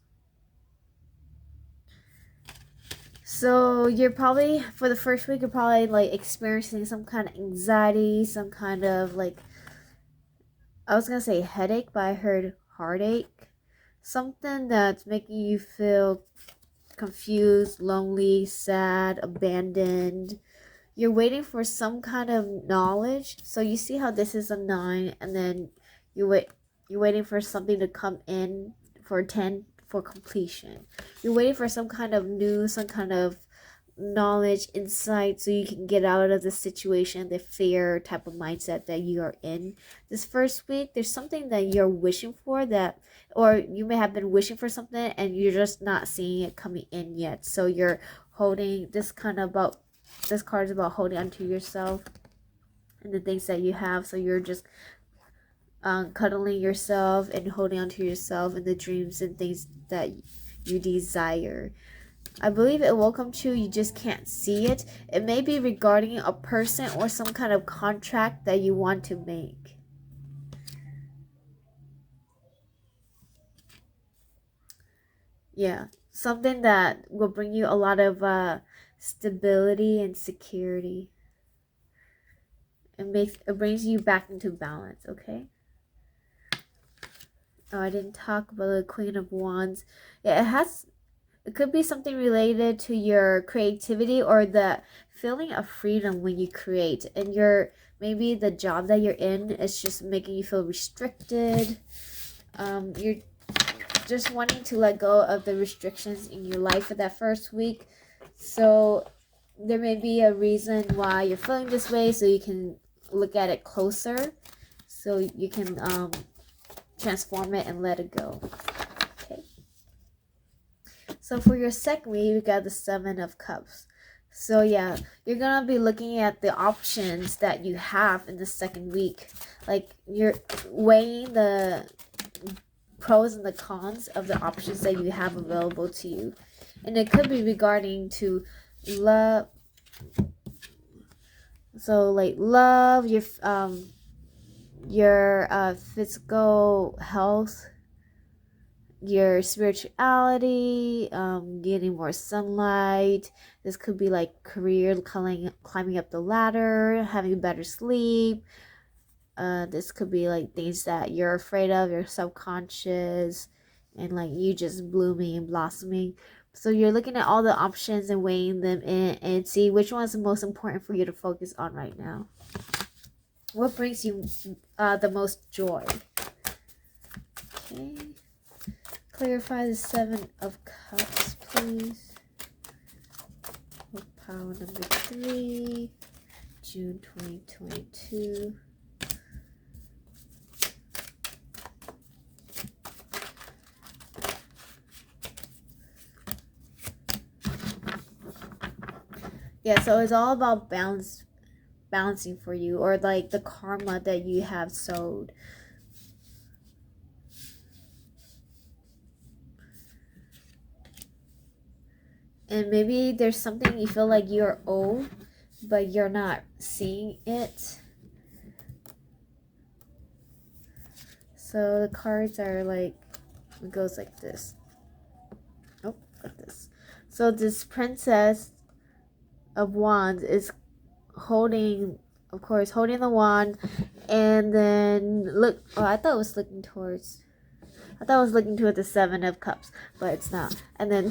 A: So you're probably, for the first week, you're probably like experiencing some kind of anxiety, some kind of like, I was gonna say headache, but I heard heartache. Something that's making you feel confused, lonely, sad, abandoned. You're waiting for some kind of knowledge. So you see how this is a 9, and then you're waiting for something to come in for 10 for completion. You're waiting for some kind of news, some kind of knowledge, insight, so you can get out of the situation, the fear type of mindset that you are in. This first week, there's something that you're wishing for, that, or you may have been wishing for something and you're just not seeing it coming in yet. So you're holding this card is about holding onto yourself and the things that you have. So you're just cuddling yourself and holding onto yourself and the dreams and things that you desire. I believe it will come true, you just can't see it. It may be regarding a person or some kind of contract that you want to make. Yeah, something that will bring you a lot of stability and security. It brings you back into balance, okay? Oh, I didn't talk about the Queen of Wands. Yeah, it could be something related to your creativity or the feeling of freedom when you create, and maybe the job that you're in is just making you feel restricted. You're just wanting to let go of the restrictions in your life for that first week. So there may be a reason why you're feeling this way, so you can look at it closer, so you can transform it and let it go. Okay. So for your second week, you got the 7 of Cups. So yeah, you're gonna be looking at the options that you have in the second week. Like, you're weighing the pros and the cons of the options that you have available to you. And it could be regarding to love. So like love, your your physical health, your spirituality, getting more sunlight. This could be like career, climbing up the ladder, having better sleep. This could be like things that you're afraid of, your subconscious, and like you just blooming and blossoming. So you're looking at all the options and weighing them in and see which one is the most important for you to focus on right now. What brings you the most joy? Okay. Clarify the Seven of Cups, please. Power number 3, June 2022. Yeah, so it's all about balancing for you, or like the karma that you have sowed. And maybe there's something you feel like you're owed, but you're not seeing it. So the cards are like, it goes like this. Oh, like this. So this Princess of Wands is holding, of course, holding the wand, and then look. Oh, I thought it was looking towards the Seven of Cups, but it's not. And then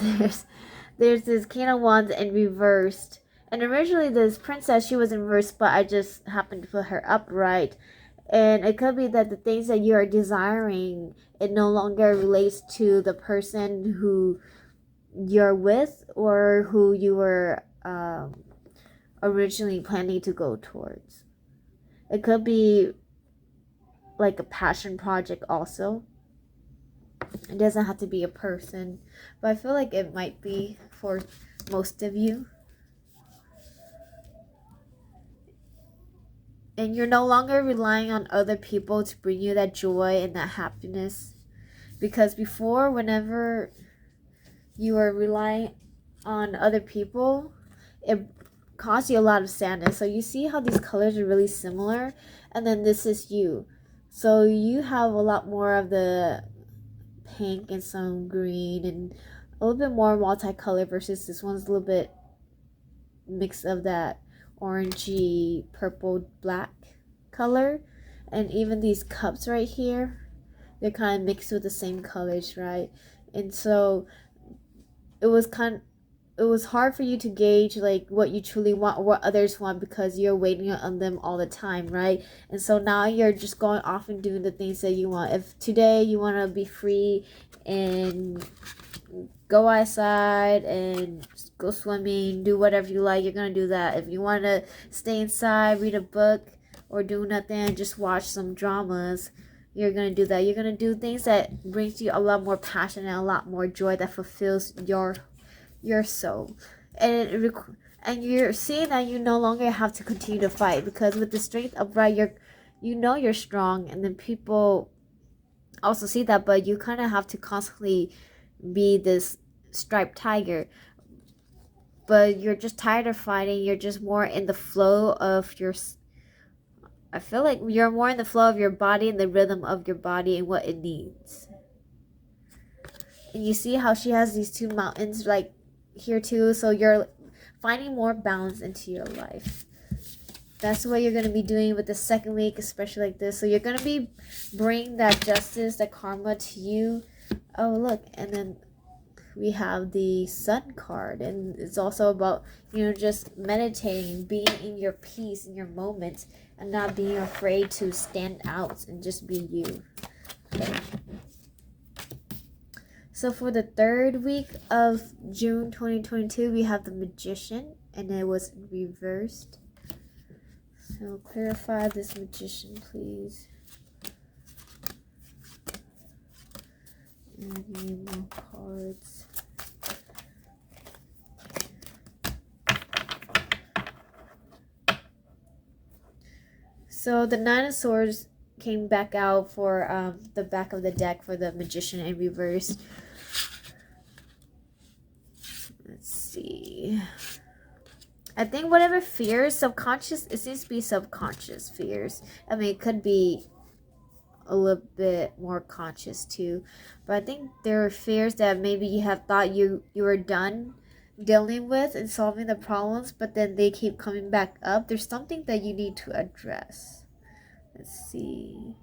A: there's this King of Wands in reversed. And originally this princess, she was in reverse, but I just happened to put her upright. And it could be that the things that you are desiring, it no longer relates to the person who you're with or who you were originally planning to go towards. It could be like a passion project also. It doesn't have to be a person, but I feel like it might be for most of you. And you're no longer relying on other people to bring you that joy and that happiness. Because before, whenever you were relying on other people, it caused you a lot of sadness. So you see how these colors are really similar, and then this is you. So you have a lot more of the pink and some green and a little bit more multicolored versus this one's a little bit mix of that orangey purple black color. And even these cups right here, they're kind of mixed with the same colors, right? And so it was hard for you to gauge like what you truly want or what others want, because you're waiting on them all the time, right? And so now you're just going off and doing the things that you want. If today you want to be free and go outside and go swimming, do whatever you like, you're gonna do that. If you want to stay inside, read a book, or do nothing, just watch some dramas, you're gonna do that. You're gonna do things that brings you a lot more passion and a lot more joy, that fulfills your soul. And you're seeing that you no longer have to continue to fight, because with the strength upright, you're strong, and then people also see that, but you kind of have to constantly be this striped tiger. But you're just tired of fighting. You're just more in the flow of your, I feel like you're more in the flow of your body and the rhythm of your body and what it needs. And you see how she has these two mountains like here too, so you're finding more balance into your life. That's what you're going to be doing with the second week, especially like this. So you're going to be bringing that justice, that karma to you. Oh, look, and then we have the Sun card, and it's also about, just meditating, being in your peace, in your moments, and not being afraid to stand out and just be you. Okay. So for the third week of June 2022, we have the Magician, and it was reversed. So clarify this Magician, please. And need more cards. So the Nine of Swords came back out for the back of the deck for the Magician in reverse. Let's see. I think whatever fears, subconscious, it seems to be subconscious fears. I mean, it could be a little bit more conscious too. But I think there are fears that maybe you have thought you were done dealing with and solving the problems, but then they keep coming back up. There's something that you need to address. Let's see.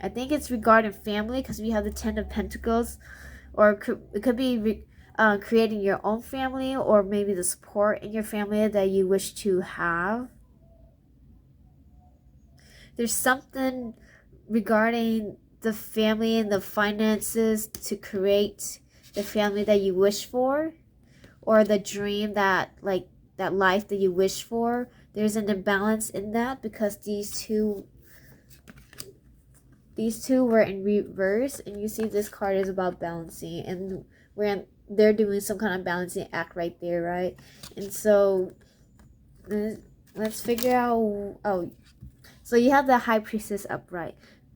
A: I think it's regarding family, because we have the Ten of Pentacles, or it could be creating your own family, or maybe the support in your family that you wish to have. There's something regarding the family and the finances to create the family that you wish for, or the dream that life that you wish for. There's an imbalance in that, because these two were in reverse, and you see this card is about balancing, and they're doing some kind of balancing act right there, right? And so let's figure out. Oh, so you have the High Priestess upright.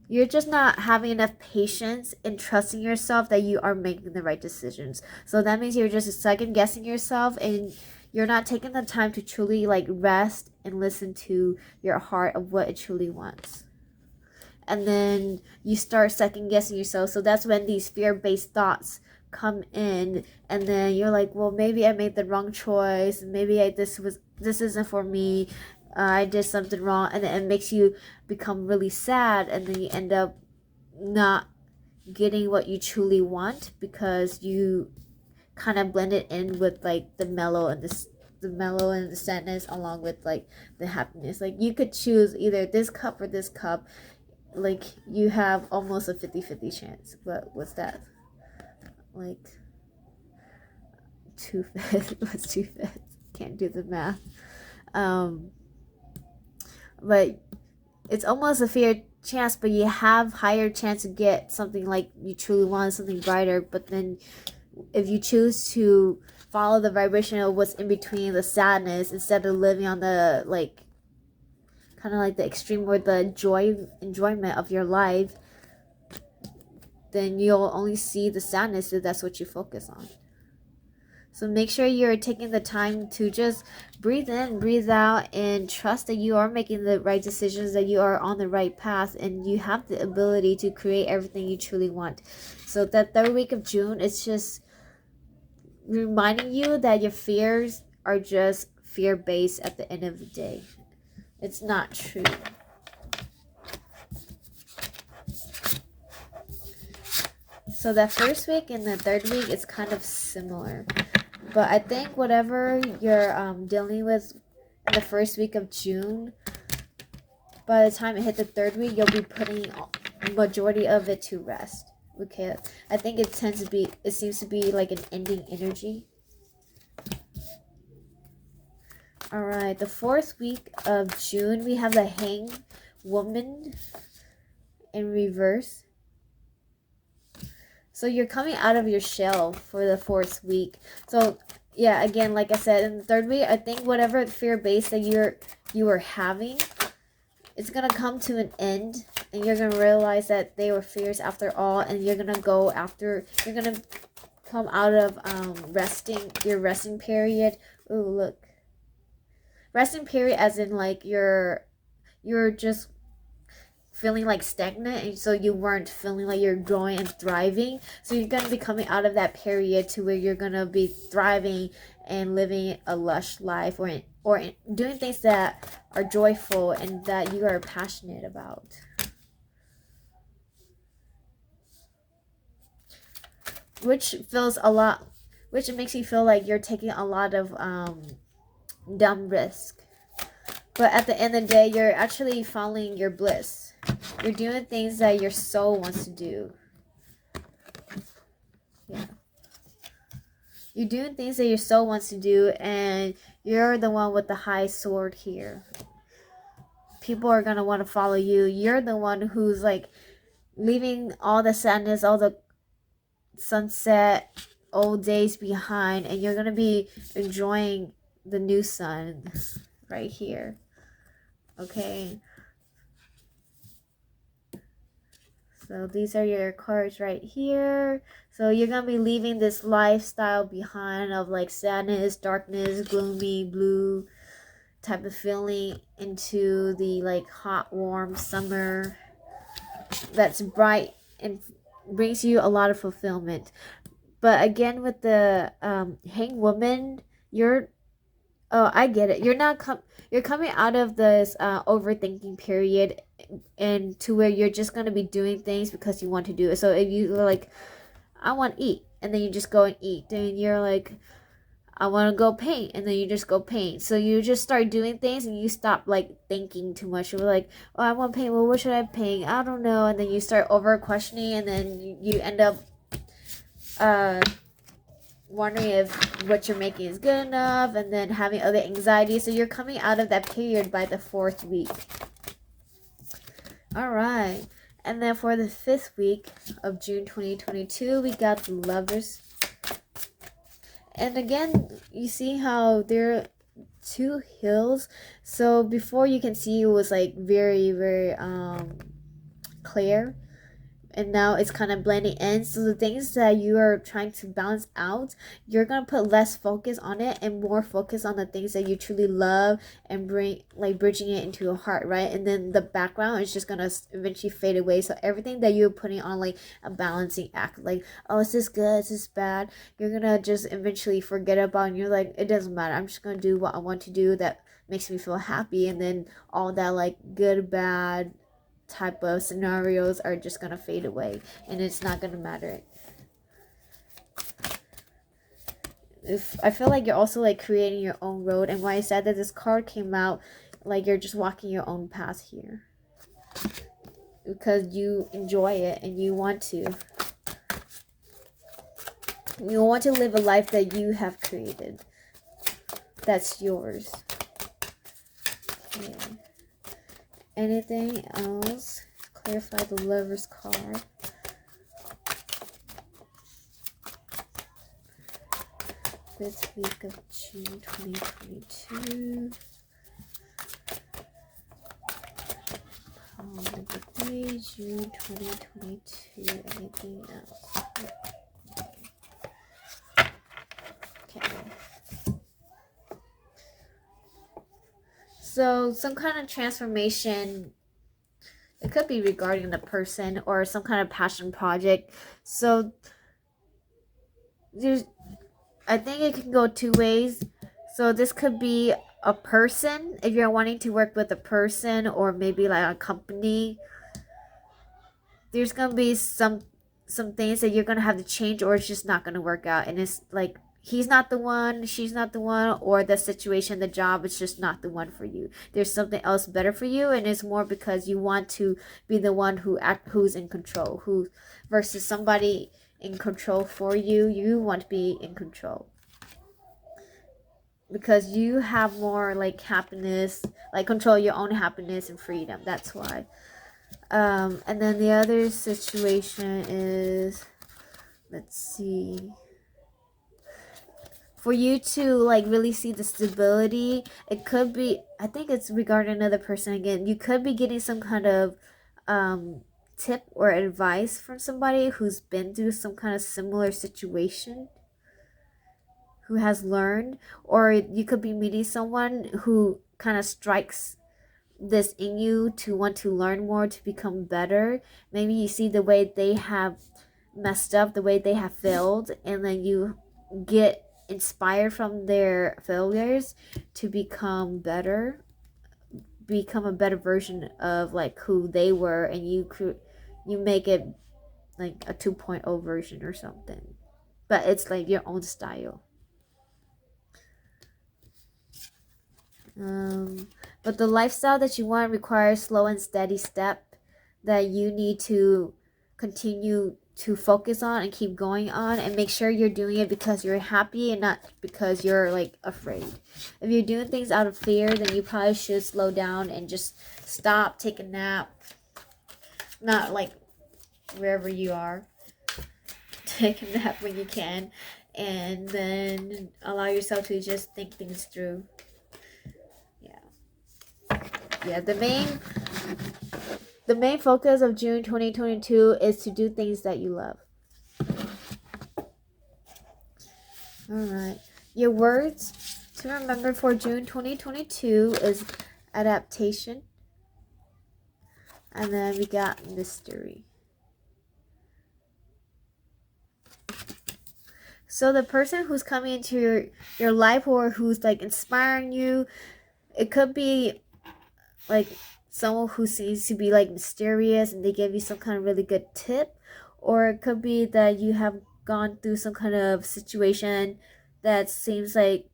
A: You're just not having enough patience and trusting yourself that you are making the right decisions. So that means you're just second guessing yourself, and you're not taking the time to truly rest and listen to your heart of what it truly wants. And then you start second guessing yourself. So that's when these fear-based thoughts come in, and then you're like, well, maybe I made the wrong choice, maybe this isn't for me, I did something wrong, and then it makes you become really sad, and then you end up not getting what you truly want, because you kind of blend it in with the mellow and the sadness, along with the happiness. You could choose either this cup or this cup. You have almost a 50-50 chance. But what's that? 2/5. What's 2/5? Can't do the math. But it's almost a fair chance, but you have higher chance to get something you truly want, something brighter. But then if you choose to follow the vibration of what's in between the sadness, instead of living on the kind of the extreme or the enjoyment of your life, then you'll only see the sadness if that's what you focus on. So make sure you're taking the time to just breathe in, breathe out, and trust that you are making the right decisions, that you are on the right path, and you have the ability to create everything you truly want. So that third week of June, it's just reminding you that your fears are just fear-based at the end of the day. It's not true. So that first week and the third week is kind of similar. But I think whatever you're dealing with in the first week of June, by the time it hit the third week, you'll be putting the majority of it to rest. Okay, I think it seems to be like an ending energy. Alright, the fourth week of June, we have the Hanged Woman in reverse. So you're coming out of your shell for the fourth week. So yeah, again, like I said, in the third week, I think whatever fear base that you were having, it's gonna come to an end, and you're gonna realize that they were fears after all, and you're gonna come out of your resting period. Ooh, look. Resting period as in you're just feeling stagnant, and so you weren't feeling like you're growing and thriving. So you're going to be coming out of that period to where you're going to be thriving and living a lush life, or doing things that are joyful and that you are passionate about. Which makes you feel like you're taking a lot of dumb risk. But at the end of the day, you're actually following your bliss. You're doing things that your soul wants to do. Yeah. You're doing things that your soul wants to do, and you're the one with the high sword here. People are going to want to follow you. You're the one who's leaving all the sadness, all the sunset, old days behind, and you're going to be enjoying the new sun right here. Okay, so these are your cards right here. So you're gonna be leaving this lifestyle behind of sadness, darkness, gloomy, blue type of feeling into the hot, warm summer. that's bright and brings you a lot of fulfillment. But again, with the hang woman, you're I get it. You're coming out of this overthinking period, and to where you're just gonna be doing things because you want to do it. So if you are like, I want to eat, and then you just go and eat, then you're like, I want to go paint, and then you just go paint. So you just start doing things, and you stop like thinking too much. You're like, oh, I want to paint. Well, what should I paint? I don't know. And then you start over questioning, and then you end up uh wondering if what you're making is good enough, and then having other anxiety. So you're coming out of that period by the 4th week. All right. And then for the 5th week of June 2022, we got the Lovers. And again, you see how there are 2 hills. So before, you can see it was like very, very clear. And now it's kind of blending in. So the things that you are trying to balance out, you're gonna put less focus on it and more focus on the things that you truly love, and bring like bridging it into your heart, right? And then the background is just gonna eventually fade away. So everything that you're putting on like a balancing act, like, oh, is this good, is this bad, you're gonna just eventually forget about, and you're like, it doesn't matter, I'm just gonna do what I want to do that makes me feel happy. And then all that like good, bad type of scenarios are just gonna fade away, and it's not gonna matter. If I feel like you're also like creating your own road, and why I said that this card came out, like you're just walking your own path here because you enjoy it and you want to live a life that you have created, that's yours. Okay. Anything else? Clarify the Lover's card. This week of June 2022. Number 3, June 2022. Anything else? Okay. So some kind of transformation. It could be regarding the person or some kind of passion project. So I think it can go 2 ways. So this could be a person, if you're wanting to work with a person, or maybe like a company. There's gonna be some things that you're gonna have to change, or it's just not gonna work out, and it's like he's not the one, she's not the one, or the situation, the job is just not the one for you. There's something else better for you, and it's more because you want to be the one who's in control, who versus somebody in control for you. You want to be in control because you have more like happiness, like control your own happiness and freedom. That's why. And then the other situation is, let's see, for you to like really see the stability. It could be, I think it's regarding another person again. You could be getting some kind of tip or advice from somebody who's been through some kind of similar situation, who has learned, or you could be meeting someone who kind of strikes this in you to want to learn more, to become better. Maybe you see the way they have messed up, the way they have failed, and then you get inspired from their failures to become better, become a better version of like who they were, and you make it like a 2.0 version or something, but it's like your own style. But the lifestyle that you want requires slow and steady step that you need to continue to focus on and keep going on, and make sure you're doing it because you're happy and not because you're like afraid. If you're doing things out of fear, then you probably should slow down and just stop, take a nap, not like wherever you are, take a nap when you can, and then allow yourself to just think things through. Yeah, the main focus of June 2022 is to do things that you love. Alright. Your words to remember for June 2022 is adaptation, And then we got mystery. So the person who's coming into your life, or who's like inspiring you, it could be like someone who seems to be like mysterious and they give you some kind of really good tip, or it could be that you have gone through some kind of situation that seems like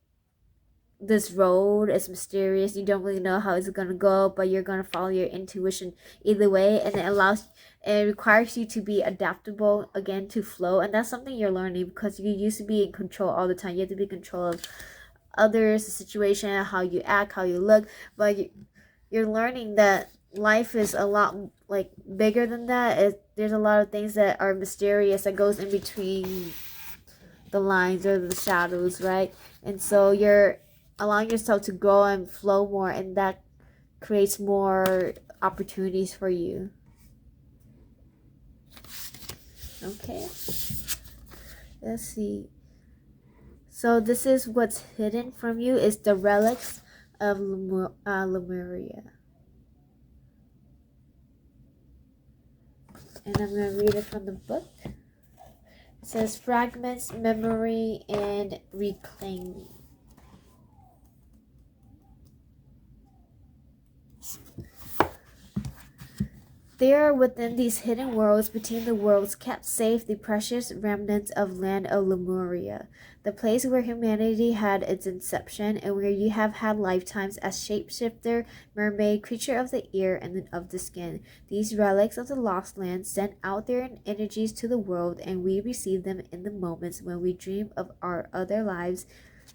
A: this road is mysterious. You don't really know how it's gonna go, but you're gonna follow your intuition either way, and it requires you to be adaptable again to flow, and that's something you're learning because you used to be in control all the time. You have to be in control of others, the situation, how you act, how you look, but you're learning that life is a lot like bigger than that. There's a lot of things that are mysterious that goes in between the lines or the shadows, right? And so you're allowing yourself to grow and flow more, and that creates more opportunities for you. Okay, let's see. So this is what's hidden from you, is the relics of Lemuria. And I'm going to read it from the book. It says fragments, memory, and reclaiming. There, within these hidden worlds, between the worlds, kept safe the precious remnants of land of Lemuria, the place where humanity had its inception, and where you have had lifetimes as shapeshifter, mermaid, creature of the air, and then of the skin. These relics of the lost land send out their energies to the world, and we receive them in the moments when we dream of our other lives,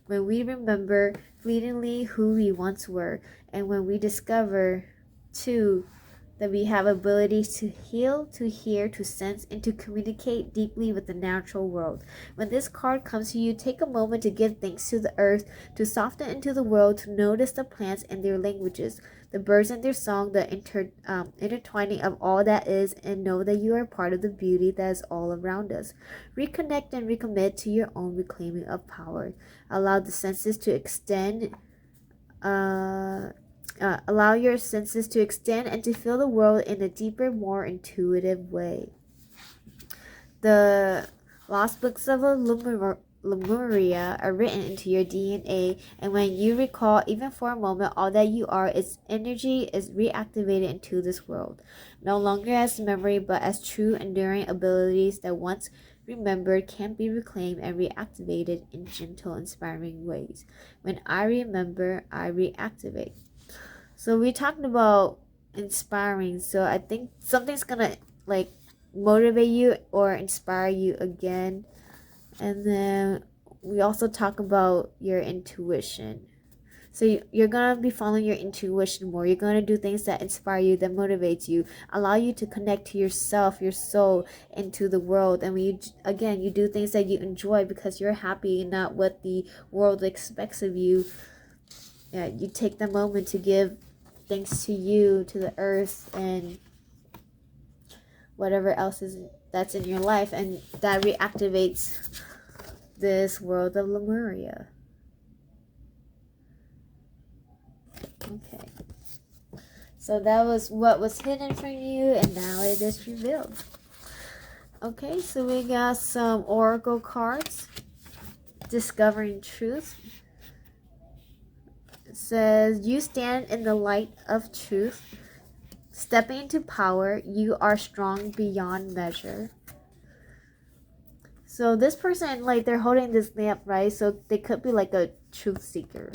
A: when we remember fleetingly who we once were, and when we discover, too, that we have abilities to heal, to hear, to sense, and to communicate deeply with the natural world. When this card comes to you, take a moment to give thanks to the earth, to soften into the world, to notice the plants and their languages, the birds and their song, the intertwining of all that is, and know that you are part of the beauty that is all around us. Reconnect and recommit to your own reclaiming of power. Allow the senses to extend. Allow your senses to extend and to feel the world in a deeper, more intuitive way. The lost books of Lemuria are written into your DNA, and when you recall, even for a moment, all that you are, its energy is reactivated into this world, no longer as memory, but as true, enduring abilities that once remembered can be reclaimed and reactivated in gentle, inspiring ways. When I remember, I reactivate. So we talked about inspiring. So I think something's gonna like motivate you or inspire you again. And then we also talk about your intuition. So you're gonna be following your intuition more. You're gonna do things that inspire you, that motivates you, allow you to connect to yourself, your soul, into the world. And when you do things that you enjoy because you're happy and not what the world expects of you. Yeah, you take the moment to give thanks to you, to the earth, and whatever else is that's in your life, and that reactivates this world of Lemuria. Okay, so that was what was hidden from you, and now it is revealed. Okay, so we got some oracle cards. Discovering truth. It says, you stand in the light of truth. Stepping into power, you are strong beyond measure. So this person, like, they're holding this lamp, right? So they could be like a truth seeker.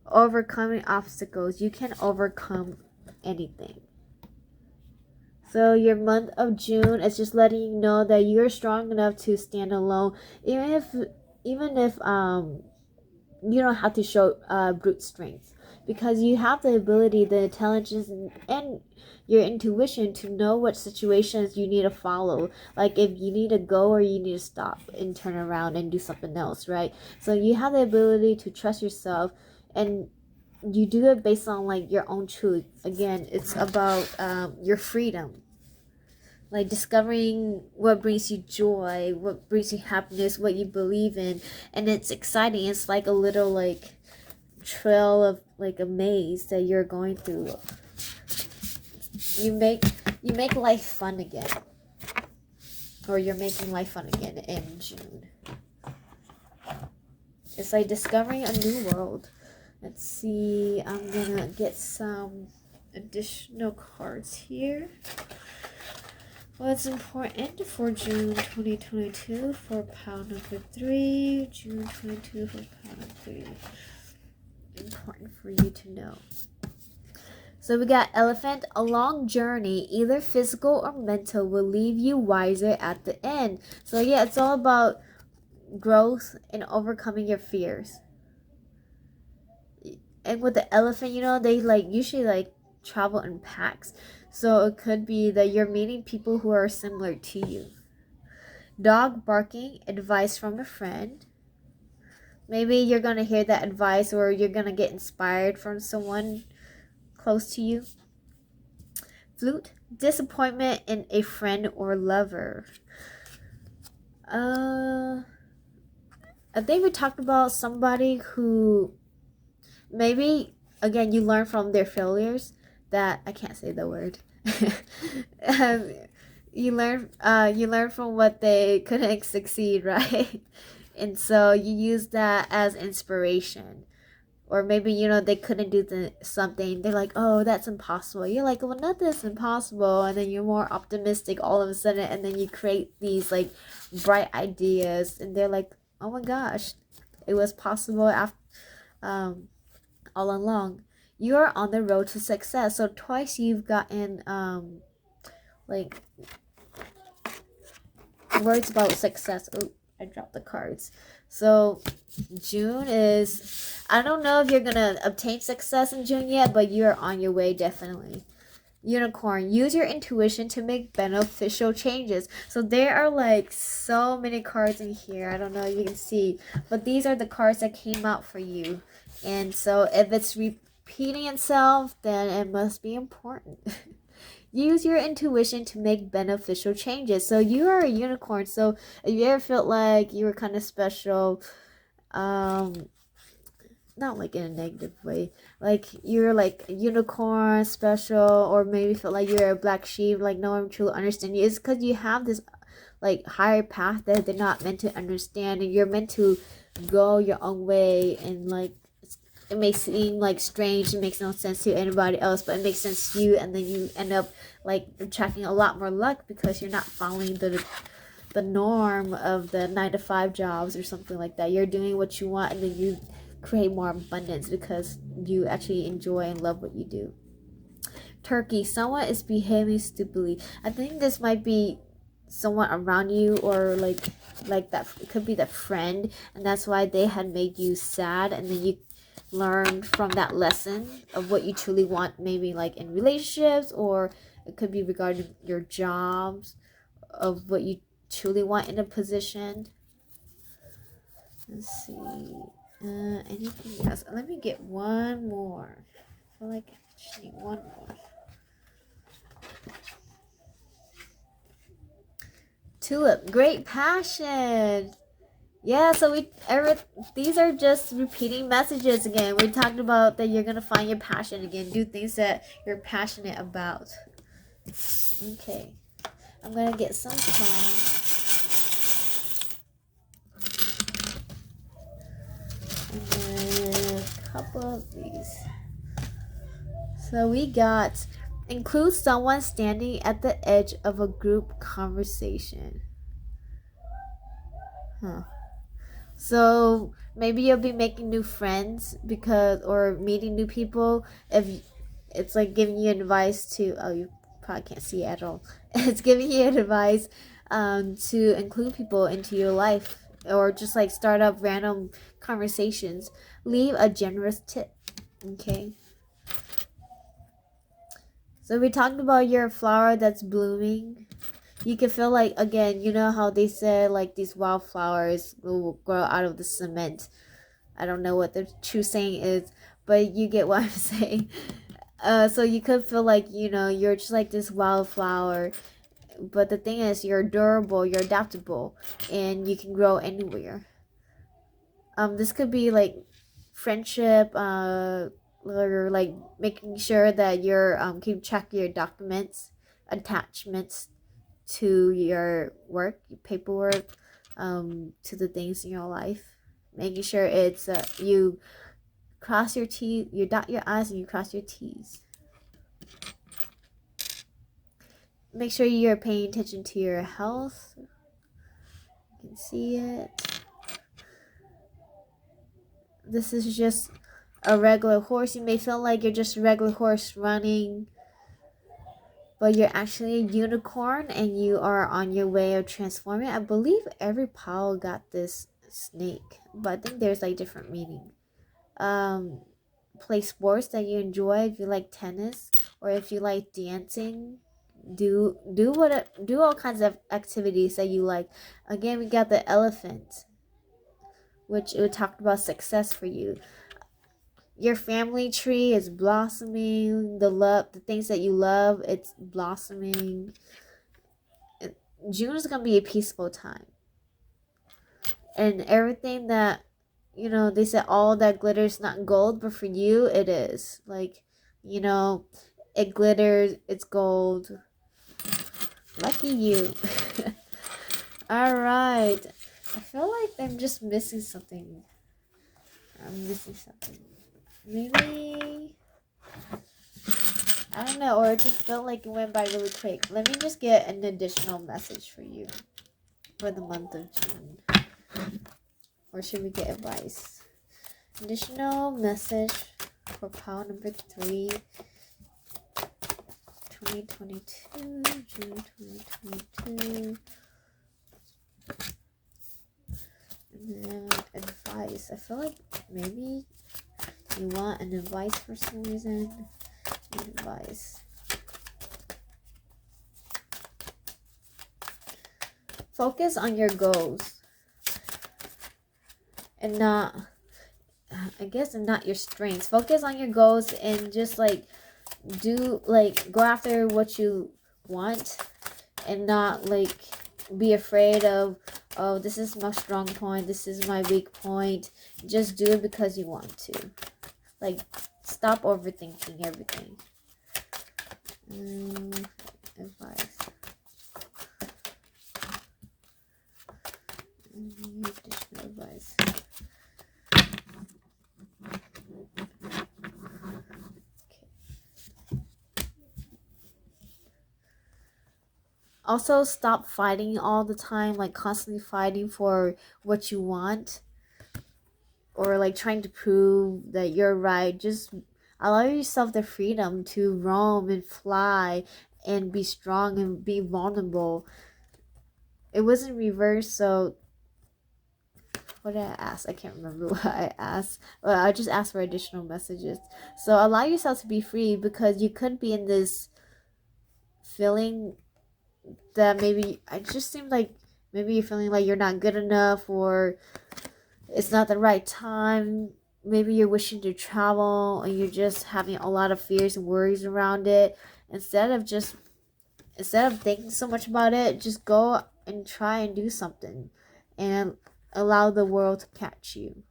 A: Overcoming obstacles. You can overcome anything. So your month of June is just letting you know that you're strong enough to stand alone, even if you don't have to show brute strength, because you have the ability, the intelligence, and your intuition to know what situations you need to follow, like if you need to go or you need to stop and turn around and do something else, right? So you have the ability to trust yourself, and you do it based on like your own truth. Again, it's about your freedom, like discovering what brings you joy, what brings you happiness, what you believe in. And it's exciting. It's like a little like trail of like a maze that you're going through. you make life fun again, or you're making life fun again in June. It's like discovering a new world. Let's see, I'm gonna get some additional cards here. What's important for June 2022 for pile number 3? June 22 for pile number 3. Important for you to know. So we got Elephant. A long journey, either physical or mental, will leave you wiser at the end. So yeah, it's all about growth and overcoming your fears. And with the elephant, they usually travel in packs. So it could be that you're meeting people who are similar to you. Dog barking, advice from a friend. Maybe you're going to hear that advice, or you're going to get inspired from someone close to you. Flute, disappointment in a friend or lover. I think we talked about somebody who maybe, again, you learn from their failures. That I can't say the word. You learn from what they couldn't succeed, right? And so you use that as inspiration. Or maybe, they couldn't do something. They're like, oh, that's impossible. You're like, well, nothing's impossible. And then you're more optimistic all of a sudden. And then you create these, bright ideas. And they're like, oh, my gosh, it was possible all along. You are on the road to success. So twice you've gotten, words about success. Oh, I dropped the cards. So June is, I don't know if you're gonna obtain success in June yet, but you're on your way, definitely. Unicorn, use your intuition to make beneficial changes. So there are so many cards in here. I don't know if you can see, but these are the cards that came out for you. And so if it's repeating itself, then it must be important. Use your intuition to make beneficial changes. So you are a unicorn. So if you ever felt like you were kind of special, not in a negative way, you're a unicorn special, or maybe felt like you're a black sheep, no one truly understand you, it's because you have this higher path that they're not meant to understand, and you're meant to go your own way. And it may seem strange, it makes no sense to anybody else, but it makes sense to you, and then you end up attracting a lot more luck because you're not following the norm of the 9-to-5 jobs or something like that. You're doing what you want, and then you create more abundance because you actually enjoy and love what you do. Turkey, someone is behaving stupidly. I think this might be someone around you, or that it could be the friend, and that's why they had made you sad, and then you learn from that lesson of what you truly want, maybe in relationships, or it could be regarding your jobs, of what you truly want in a position. Let's see, anything else? Let me get one more. I feel like I just need one more. Tulip, great passion. Yeah, so these are just repeating messages again. We talked about that you're gonna find your passion again. Do things that you're passionate about. Okay, I'm gonna get some time. And then a couple of these. So we got, include someone standing at the edge of a group conversation. So maybe you'll be making new friends or meeting new people. If it's giving you advice to, oh, you probably can't see it at all. It's giving you advice to include people into your life, or just start up random conversations. Leave a generous tip. Okay. So we talked about your flower that's blooming. You can feel again, you know how they said these wildflowers will grow out of the cement. I don't know what the true saying is, but you get what I'm saying. So you could feel you're just this wildflower, but the thing is, you're durable, you're adaptable, and you can grow anywhere. This could be friendship, or like making sure that you're keep track of your documents, attachments to your work, your paperwork, to the things in your life. Making sure it's you cross your T's, you dot your I's and you cross your T's. Make sure you're paying attention to your health. You can see it. This is just a regular horse. You may feel like you're just a regular horse running, but you're actually a unicorn and you are on your way of transforming. I believe every pal got this snake, but I think there's like different meaning. Play sports that you enjoy. If you like tennis or if you like dancing, do all kinds of activities that you like. Again, we got the elephant, which it talked about success for you. Your family tree is blossoming. The things that you love, it's blossoming. June is gonna be a peaceful time, and everything that, they said all that glitters not gold, but for you it is. Like, it glitters, it's gold. Lucky you. All right. I feel like I'm just missing something. Maybe, I don't know, or it just felt like it went by really quick. Let me just get an additional message for you for the month of June. Or should we get advice? Additional message for pile number 3, 2022, June 2022. And then advice. I feel like maybe you want an advice for some reason. Advice. Focus on your goals and not your strengths. Focus on your goals and just go after what you want and not be afraid of, oh, this is my strong point, this is my weak point. Just do it because you want to. Stop overthinking everything. Advice. Additional advice. Also, stop fighting all the time, constantly fighting for what you want, or trying to prove that you're right. Just allow yourself the freedom to roam and fly and be strong and be vulnerable. It wasn't reversed, so what did I ask? I can't remember what I asked. Well, I just asked for additional messages. So allow yourself to be free, because you could be in this feeling that maybe it just seems like maybe you're feeling like you're not good enough, or it's not the right time. Maybe you're wishing to travel and you're just having a lot of fears and worries around it. Instead of thinking so much about it, just go and try and do something and allow the world to catch you.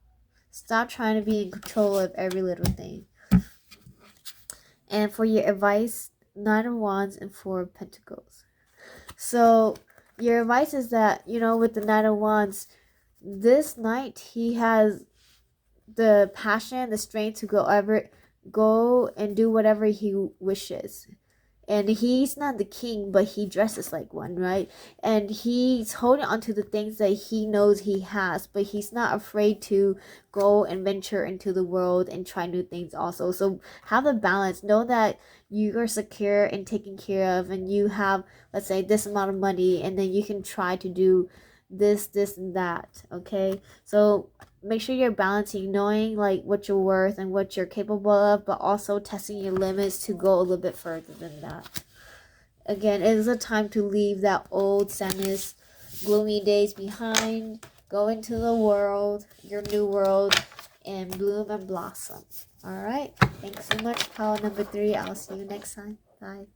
A: Stop trying to be in control of every little thing. And for your advice, 9 of Wands and 4 of Pentacles. So your advice is that, with the 9 of Wands, this night he has the passion, the strength to go and do whatever he wishes. And he's not the king, but he dresses like one, right? And he's holding on to the things that he knows he has, but he's not afraid to go and venture into the world and try new things also. So have a balance. Know that you are secure and taken care of, and you have, let's say, this amount of money, and then you can try to do this, and that, okay? So make sure you're balancing, knowing what you're worth and what you're capable of, but also testing your limits to go a little bit further than that. Again, it is a time to leave that old sadness, gloomy days behind, go into the world, your new world, and bloom and blossom. All right, thanks so much, pile number 3. I'll see you next time. Bye.